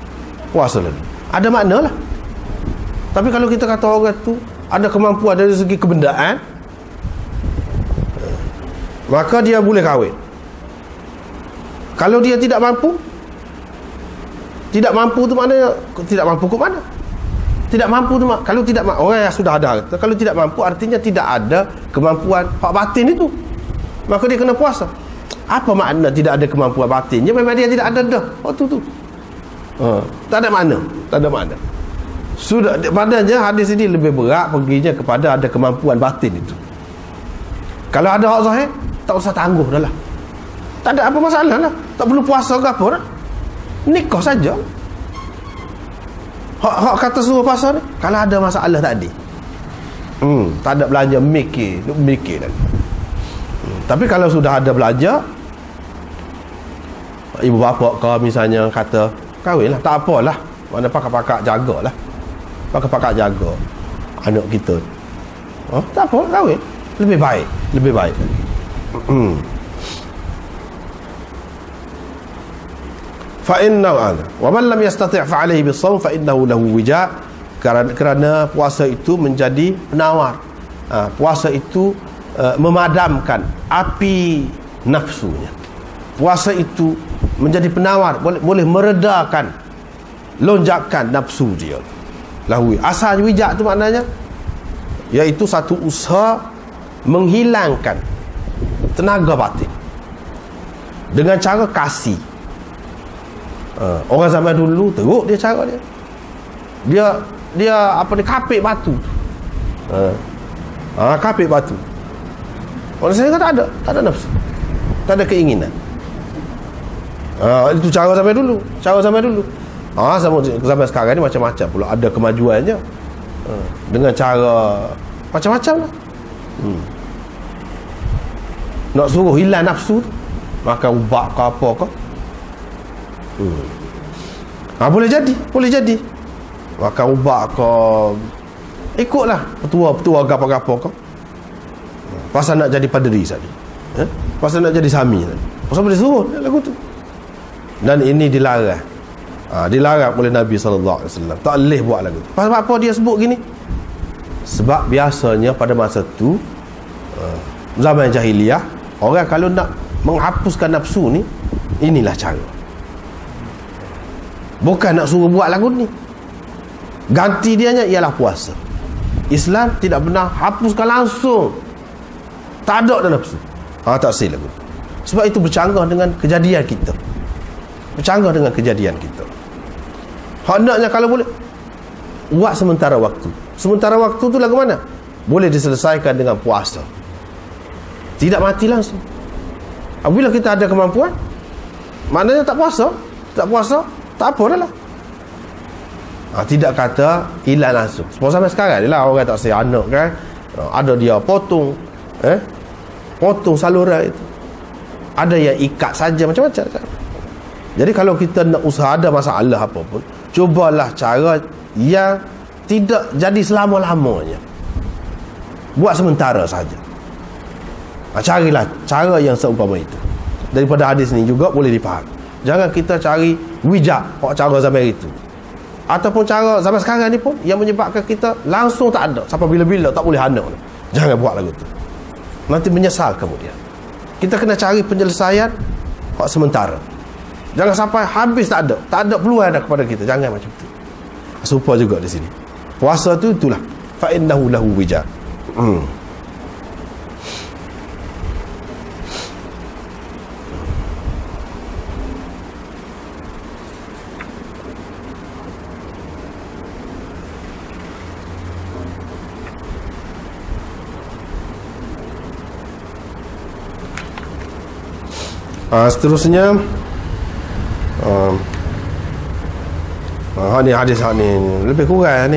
Puasa dulu. Ada makna lah. Tapi kalau kita kata orang tu ada kemampuan dari segi kebendaan, maka dia boleh kahwin. Kalau dia tidak mampu tu maknanya tidak mampu ke mana? Tidak mampu tu kalau tidak orang yang sudah ada harta, kalau tidak mampu artinya tidak ada kemampuan hak batin itu. Maka dia kena puasa. Apa makna tidak ada kemampuan batinnya? Memang dia tidak ada dah waktu tu. Tak ada makna, tak ada makna. Sudah padanya hadis ini lebih berat perginya kepada ada kemampuan batin itu. Kalau ada hak zahir, tak usah tangguh dah lah. Tak ada apa masalah lah. Tak perlu puasa ke apa dah. Nikah saja. Hak kata suruh puasa ni kalau ada masalah tadi. Tak ada belanja mikir lagi. Tapi kalau sudah ada belanja, ibu bapa kau misalnya kata kahwinlah, tak apalah. Mana pakak-pakak jagalah. Pakak-pakak jaga anak kita. Tak apa, kahwin. Lebih baik. Fa innahu wa man lam yastati' fa alayhi bis-shawm fa innahu lahu wija', kerana puasa itu menjadi penawar. Puasa itu memadamkan api nafsunya. Puasa itu menjadi penawar, boleh meredakan lonjakan nafsu dia. Lahu, asal wija' tu maknanya iaitu satu usaha menghilangkan tenaga batin dengan cara kasih. Orang zaman dulu teruk dia cara dia apa ni, kapit batu. Kapit batu. Orang saya tak ada nafsu, tak ada keinginan. Itu cara zaman dulu. Zaman sekarang ni macam-macam pula, ada kemajuannya. Dengan cara macam-macam lah. Nak suruh hilang nafsu, makan ubat ke apa ke. Boleh jadi makan ubat ke, ikutlah petua gapa-gapa ke, pasal nak jadi padri tadi, pasal nak jadi sami tadi, pasal boleh suruh lagu tu. Dan ini dilarang oleh Nabi SAW. Tak boleh buat lagu tu. Pasal apa dia sebut gini? Sebab biasanya pada masa tu, zaman jahiliah, orang kalau nak menghapuskan nafsu ni, inilah cara. Bukan nak suruh buat lagu ni. Ganti dianya ialah puasa. Islam tidak pernah hapuskan langsung. Tak ada dah nafsu. Tak silap lagu. Sebab itu bercanggah dengan kejadian kita. Hendaknya kalau boleh buat sementara waktu. Sementara waktu tu lagu mana? Boleh diselesaikan dengan puasa. Tidak mati langsung. Apabila kita ada kemampuan, maknanya tak puasa, tak apa dah lah. Tidak kata hilang langsung. Sebab sampai sekarang ni lah orang tak sayang anak kan, ada dia potong saluran itu, ada yang ikat saja, macam-macam. Jadi kalau kita nak usaha ada masalah apa pun, cubalah cara yang tidak jadi selama-lamanya. Buat sementara saja. Carilah cara yang seumpama itu. Daripada hadis ni juga boleh difaham. Jangan kita cari wijak cara zaman itu, ataupun cara zaman sekarang ni pun yang menyebabkan kita langsung tak ada sampai bila-bila tak boleh anak. Jangan buat lagu tu, nanti menyesal kemudian. Kita kena cari penyelesaian hak sementara. Jangan sampai habis tak ada peluang dah kepada kita. Jangan macam tu. Serupa juga di sini. Puasa tu itulah, fa innahu lahu wija'. Seterusnya ni hadis ni lebih kurang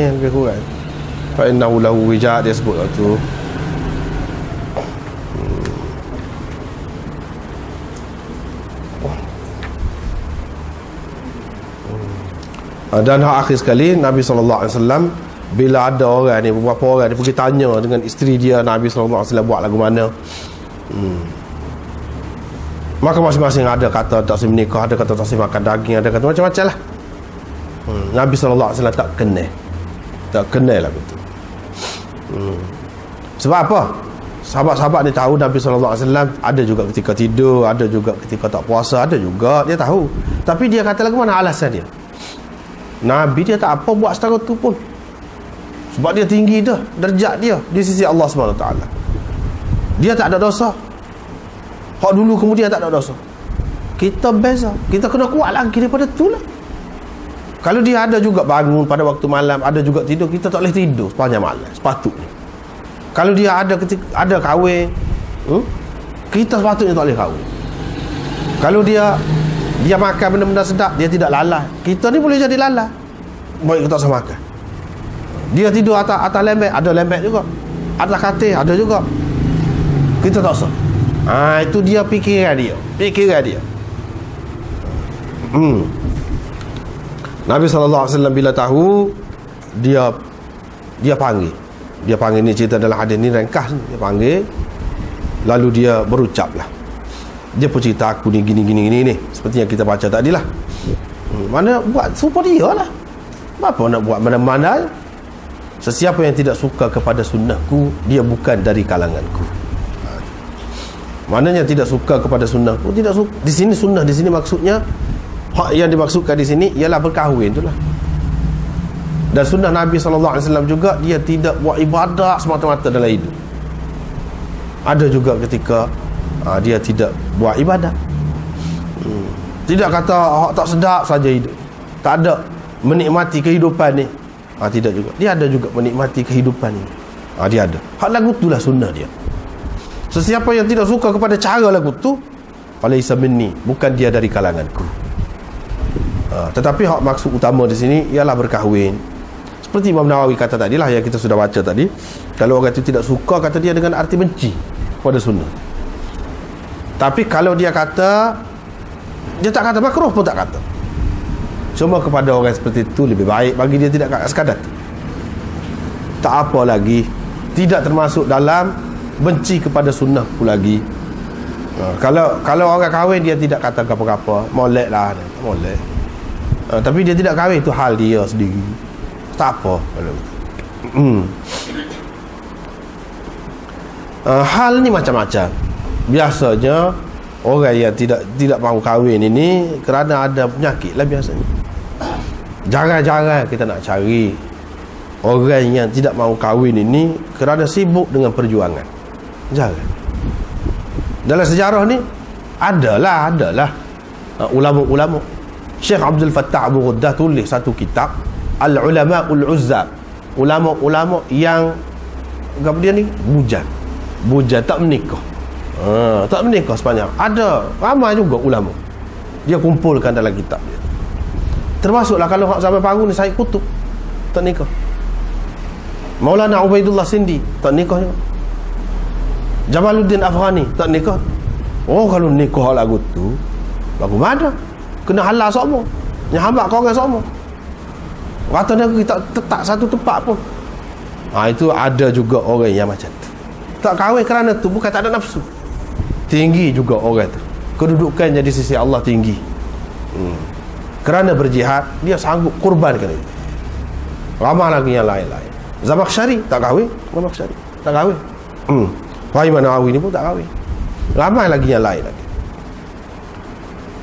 fa innahu lahu wija', dia sebut tu. Dan hak akhir sekali, Nabi SAW bila ada orang ni, beberapa orang ni pergi tanya dengan isteri dia, Nabi SAW buat lagu mana, maka masing-masing ada kata tak boleh menikah, ada kata tak boleh makan daging, ada kata macam-macam lah. Nabi SAW tak kenal lah betul. Sebab apa? Sahabat-sahabat ni tahu Nabi SAW ada juga ketika tidur, ada juga ketika tak puasa, ada juga, dia tahu. Tapi dia kata lagu mana alasan dia? Nabi dia tak apa buat setara tu pun, sebab dia tinggi dah darjat dia di sisi Allah SWT. Dia tak ada dosa. Hak dulu kemudian tak ada dosa. Kita beza, kita kena kuat lagi daripada tu lah. Kalau dia ada juga bangun pada waktu malam, ada juga tidur, kita tak boleh tidur sepanjang malam sepatutnya. Kalau dia ada kahwin, kita sepatutnya tak boleh kahwin. Kalau dia makan benda-benda sedap, dia tidak lalai, kita ni boleh jadi lalai. Baik kita tak usah makan. Dia tidur atas lembek, ada lembek juga. Atas katil ada juga, kita tak usah. Itu dia fikiran dia. Nabi SAW bila tahu, dia panggil ni, cerita dalam hadis ni ringkas, dia panggil, lalu dia berucaplah. Dia pun cerita, aku ni gini ni, seperti yang kita baca tadi lah. Mana buat serupa dia lah. Apa nak buat mana-mana? Sesiapa yang tidak suka kepada sunnahku, dia bukan dari kalanganku. Maknanya tidak suka kepada sunnahku, tidak suka. Di sini sunnah, di sini maksudnya hak yang dimaksudkan di sini ialah berkahwin itulah. Dan sunnah Nabi SAW juga, dia tidak buat ibadah semata-mata dalam hidup. Ada juga ketika dia tidak buat ibadah. Tidak kata hak tak sedap saja hidup, tak ada menikmati kehidupan ni. Tidak juga. Dia ada juga menikmati kehidupan ni. Dia ada. Hak lagu itulah sunnah dia. Sesiapa yang tidak suka kepada cara lagu tu, falaysa minni, bukan dia dari kalanganku. Tetapi hak maksud utama di sini ialah berkahwin. Seperti Imam Nawawi kata tadilah, yang kita sudah baca tadi, kalau orang itu tidak suka, kata dia dengan arti benci kepada sunnah. Tapi kalau dia kata, dia tak kata makruh pun tak kata, cuma kepada orang seperti itu lebih baik bagi dia tidak sekadar tak apa lagi, tidak termasuk dalam benci kepada sunnahku lagi. Kalau orang kahwin, dia tidak kata apa-apa, molek lah, molek. Tapi dia tidak kahwin, itu hal dia sendiri, tak apa. Hal ni macam-macam. Biasanya orang yang tidak mahu kahwin ini kerana ada penyakit lah biasanya. Jarang-jarang kita nak cari orang yang tidak mahu kahwin ini kerana sibuk dengan perjuangan. Jarang. Dalam sejarah ni adalah ulama-ulama. Syekh Abdul Fattah Abu Ghuddah tulis satu kitab, Al-Ulama'ul Uzzab, ulama-ulama yang dia ni bujang tak menikah. Tak menikah sepanjang. Ada ramai juga ulama dia kumpulkan dalam kitab dia. Termasuklah kalau sampai baru ni Said Qutb tak nikah, Maulana Ubaidullah Sindi tak nikah juga, Jamaluddin Afghani tak nikah. Kalau nikah lagu tu lagu mana? Kena halal semua, yang hamba kau orang semua. Katanya kita tetap satu tempat pun. Itu ada juga orang yang macam tu. Tak kahwin kerana tu, bukan tak ada nafsu. Tinggi juga orang tu, kedudukannya di sisi Allah tinggi. Kerana berjihad, dia sanggup kurbankan itu. Ramai lagi yang lain-lain. Zamakhsyari tak kahwin, tak kahwin. Imam Nawawi ni pun tak kahwin. Ramai lagi yang lain lagi.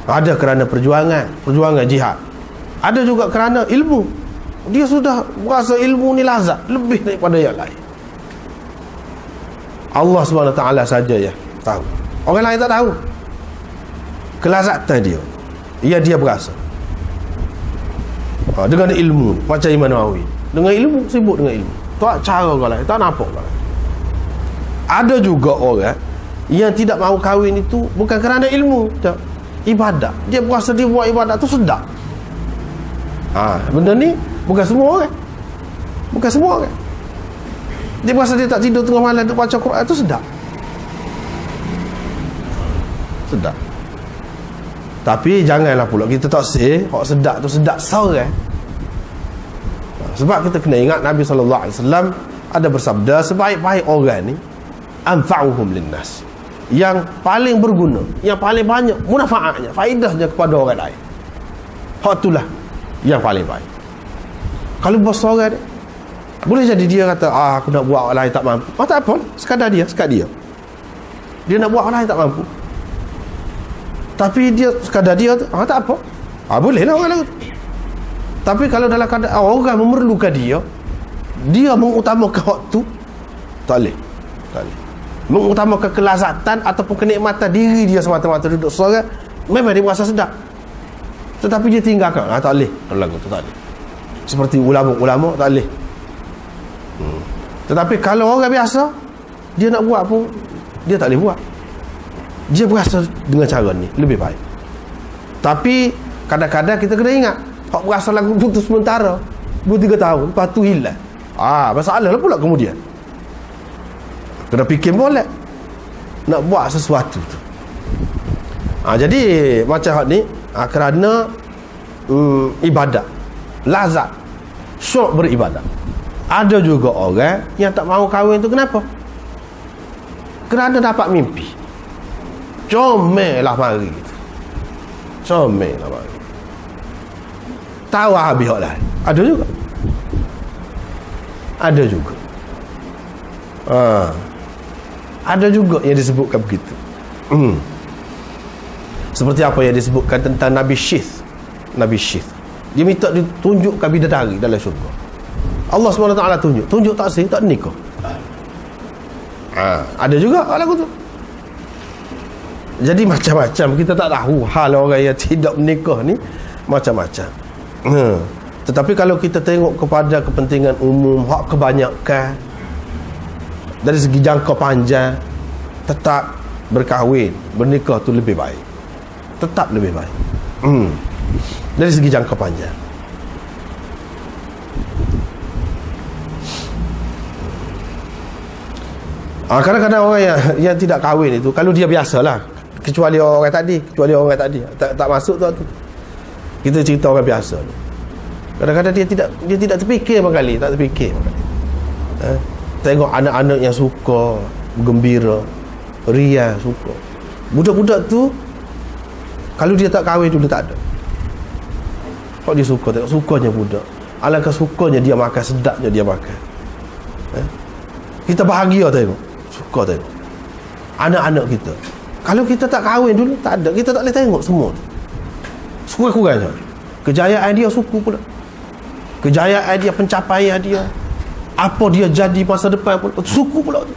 Ada kerana perjuangan jihad. Ada juga kerana ilmu. Dia sudah merasa ilmu ni lazat lebih daripada yang lain. Allah SWT saja yang tahu. Orang lain tak tahu kelazatan dia. Dia berasa dengan ilmu. Macam Imam Nawawi, dengan ilmu, sibuk dengan ilmu, tak cara orang lain, tak nampak orang lain. Ada juga orang yang tidak mahu kahwin itu bukan kerana ilmu, ibadat. Dia berasa dia buat ibadat tu sedap. Benda ni bukan semua orang. Dia berasa dia tak tidur tengah malam untuk baca Quran tu sedap. Tapi janganlah pula kita tak say hak sedap tu sedap seorang. Sebab kita kena ingat Nabi SAW ada bersabda, sebaik-baik orang ni anfa'uhum linnas, yang paling berguna, yang paling banyak munafaatnya, faedahnya kepada orang lain. Hak itulah yang paling baik. Kalau bos orang ni, boleh jadi dia kata, aku nak buat orang lain tak mampu. Tak apa, sekadar dia. Dia nak buat orang lain tak mampu, tapi dia sekadar dia, tak apa. Boleh lah orang lain. Tapi kalau dalam keadaan orang memerlukan dia mengutamakan waktu, tak boleh. Mengutamakan kelazatan ataupun kenikmatan diri dia semata-mata duduk seorang, memang dia berasa sedap, tetapi dia tinggalkan, tak boleh. Kalau lagu tu tak boleh. Seperti ulama tak boleh. Tetapi kalau orang biasa, dia nak buat pun dia tak boleh buat. Dia berasa dengan cara ni lebih baik. Tapi kadang-kadang kita kena ingat, hak berasa lagu putus sementara 2-3 tahun, lepas tu hilang. Masalah lah pula kemudian. Kena fikir boleh nak buat sesuatu tu. Jadi macam hak ni, kerana ibadat, lazat, syok beribadat. Ada juga orang yang tak mahu kahwin tu, kenapa? Kerana dapat mimpi. Comel lah mari. Tahu habis hak lain. Ada juga. Ada juga yang disebutkan begitu. Seperti apa yang disebutkan tentang Nabi Syith. Dia minta ditunjukkan bidadari dalam syurga. Allah SWT tunjuk tak sih, tak nikah. Ada juga lagu tu. Jadi macam-macam, kita tak tahu hal orang yang tidak menikah ni macam-macam. Tetapi kalau kita tengok kepada kepentingan umum, hak kebanyakan, dari segi jangka panjang, tetap berkahwin, bernikah tu lebih baik. Tetap lebih baik. Dari segi jangka panjang. Kadang-kadang orang yang tidak kahwin itu, kalau dia biasalah, kecuali orang tadi tak masuk tu, kita cerita orang biasa ni, kadang-kadang dia tidak terfikir sekali, tengok anak-anak yang suka gembira, ria, suka. Budak-budak tu, kalau dia tak kahwin dulu tak ada. Kok dia suka, tengok sukanya budak, alangkah sukanya dia makan, sedapnya dia makan. Kita bahagia tengok, suka tengok anak-anak kita. Kalau kita tak kahwin dulu, tak ada, kita tak boleh tengok semua. Sekurang-kurangnya kejayaan dia, suku pula, kejayaan dia, pencapaian dia, apa dia jadi masa depan pula, suku pula tu.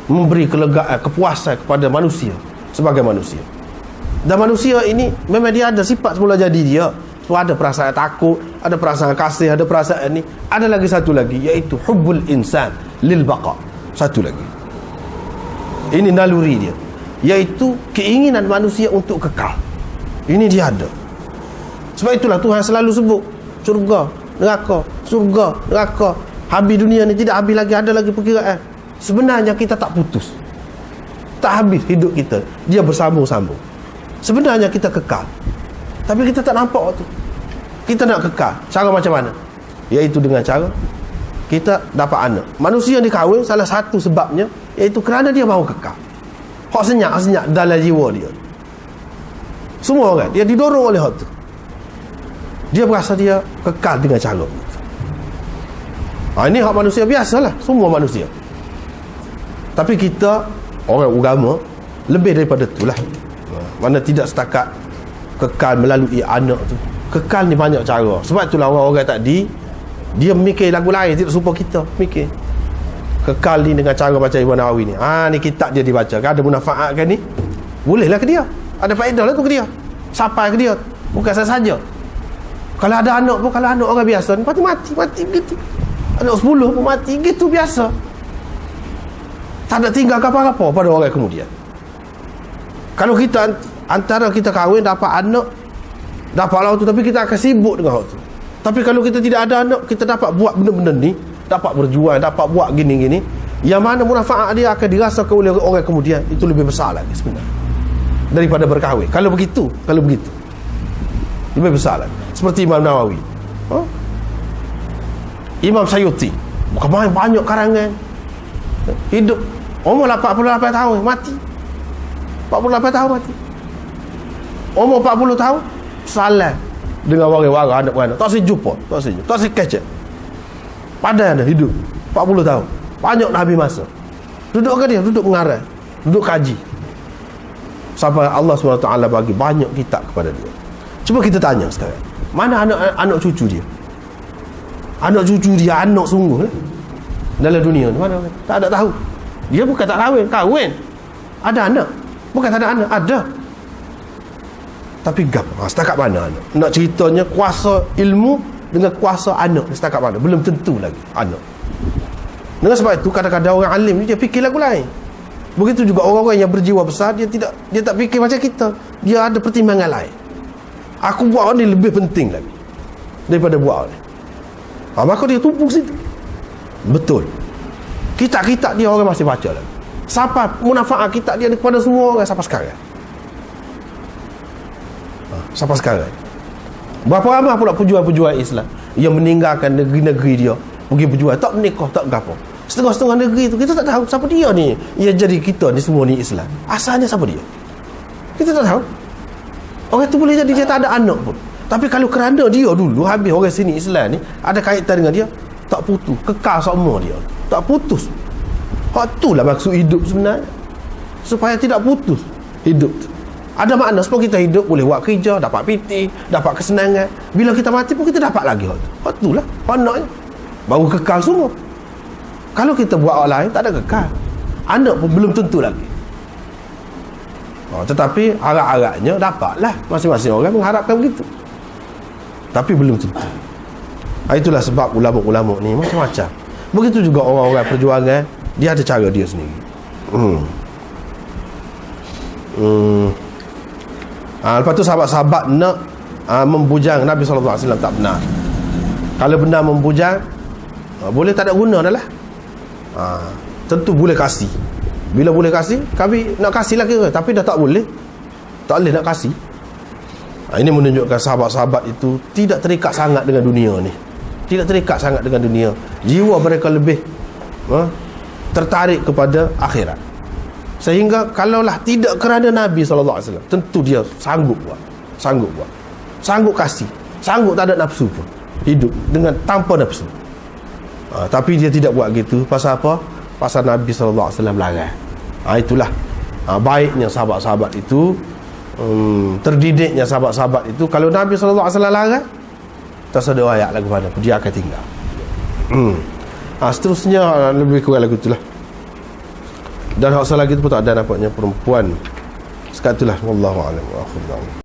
Memberi kelegaan, kepuasan kepada manusia sebagai manusia. Dan manusia ini memang dia ada sifat semula jadi dia. So, ada perasaan takut, ada perasaan kasih, ada perasaan ni. Ada lagi satu lagi, iaitu hubbul insan lil baqa. Satu lagi, ini naluri dia, iaitu keinginan manusia untuk kekal. Ini dia ada. Sebab itulah Tuhan selalu sebut syurga, neraka. Habis dunia ni, tidak habis lagi, ada lagi perkiraan. Sebenarnya kita tak putus, tak habis hidup kita, dia bersambung-sambung. Sebenarnya kita kekal, tapi kita tak nampak tu. Kita nak kekal, cara macam mana? Iaitu dengan cara kita dapat anak. Manusia ni kahwin, salah satu sebabnya iaitu kerana dia mahu kekal. Hak senyap dalam jiwa dia. Semua orang, dia didorong oleh hak tu. Dia berasa dia kekal dengan cara. Ini hak manusia biasalah, semua manusia. Tapi kita, orang agama, lebih daripada itulah. Mana tidak setakat kekal melalui anak tu. Kekal ni banyak cara. Sebab itulah orang-orang tadi, dia mikir lagu lain, tidak serupa kita mikir. Kekal ni dengan cara baca Imam Nawawi ni. Ni kitab dia dibaca, ada munafaat kan ni? Bolehlah ke dia, ada faedah lah tu ke dia, sampai ke dia. Bukan saya saja. Kalau ada anak pun, kalau anak orang biasa ni, mati begitu. Anak 10 pun mati gitu biasa. Tak ada tinggal apa-apa pada orang kemudian. Kalau kita antara kita kahwin, dapat anak, dapat lah tu, tapi kita akan sibuk dengan hal tu. Tapi kalau kita tidak ada anak, kita dapat buat benda-benda ni, dapat berjuang, dapat buat gini-gini, yang mana munafaat dia akan dirasakan oleh orang kemudian, itu lebih besar lagi sebenarnya daripada berkahwin. Kalau begitu lebih besar lagi. Seperti Imam Nawawi, Imam Sayuti, bukan main, banyak karangan. Hidup umur 48 tahun mati. 48 tahun mati. Umur 40 tahun salah dengan warga-warga anak-anak. Tak sejumpa, tak sekecek. Padan dah hidup 40 tahun. Banyak Nabi masa. Duduk ke dia, duduk mengarang, duduk kaji. Sampai Allah SWT bagi banyak kitab kepada dia. Cuba kita tanya sekarang, mana anak cucu dia? Anak cucu dia, anak sungguh dalam dunia ni mana? Tak ada tahu. Dia bukan tak kahwin. Ada anak. Bukan tak ada anak, ada. Tapi setakat mana anak? Nak ceritanya kuasa ilmu dengan kuasa anak setakat mana? Belum tentu lagi anak. Dengan sebab itu kadang-kadang orang alim ni dia fikir lagu lain. Begitu juga orang-orang yang berjiwa besar, dia tak fikir macam kita. Dia ada pertimbangan lain. Aku buat ni lebih penting lagi daripada buat ni. Maka dia tumpu situ. Betul. Kitab-kitab dia orang masih baca lagi. Sampai munafaat kitab dia kepada semua orang sampai sekarang. Sampai sekarang. Berapa ramai pula pejuang-pejuang Islam yang meninggalkan negeri-negeri dia pergi berjuang, tak menikah, tak gapo. Setengah-setengah negeri tu kita tak tahu siapa dia ni. Yang jadi kita ni semua ni Islam. Asalnya siapa dia? Kita tak tahu. Orang tu boleh jadi dia tak ada anak pun. Tapi kalau kerana dia dulu habis orang sini Islam ni ada kaitan dengan dia, tak putus, kekal seumur dia. Tak putus. Hak itulah maksud hidup sebenarnya. Supaya tidak putus hidup tu. Ada makna supaya kita hidup boleh buat kerja, dapat PT, dapat kesenangan. Bila kita mati pun kita dapat lagi hak tu. Hak itulah maknanya. Baru kekal semua. Kalau kita buat orang lain tak ada kekal. Anak pun belum tentu lagi. Tetapi harap-harapnya dapatlah. Masing-masing orang mengharapkan begitu. Tapi belum tentu. Itulah sebab ulama-ulama ni macam-macam. Begitu juga orang-orang perjuangan, dia ada cara dia sendiri. Lepas tu sahabat-sahabat nak membujang Nabi SAW tak benar. Kalau benar membujang, boleh tak ada guna dah lah. Tentu boleh kasih. Bila boleh kasih, kami nak kasih lah kira. Tapi dah tak boleh nak kasih. Ini menunjukkan sahabat-sahabat itu tidak terikat sangat dengan dunia ni. Tidak terikat sangat dengan dunia. Jiwa mereka lebih tertarik kepada akhirat. Sehingga kalaulah tidak kerana Nabi SAW, tentu dia sanggup buat. Sanggup kasih. Sanggup tak ada nafsu pun. Hidup dengan tanpa nafsu. Tapi dia tidak buat gitu. Pasal apa? Pasal Nabi SAW larang. Itulah baiknya sahabat-sahabat itu, terdidiknya sahabat-sahabat itu. Kalau Nabi SAW larang, tak ada ayat lagu mana dia akan tinggal. Seterusnya lebih kurang lagu itulah. Dan hak lagi tu pun tak ada nampaknya perempuan. Sekat itulah wallahu a'lam wa akhir.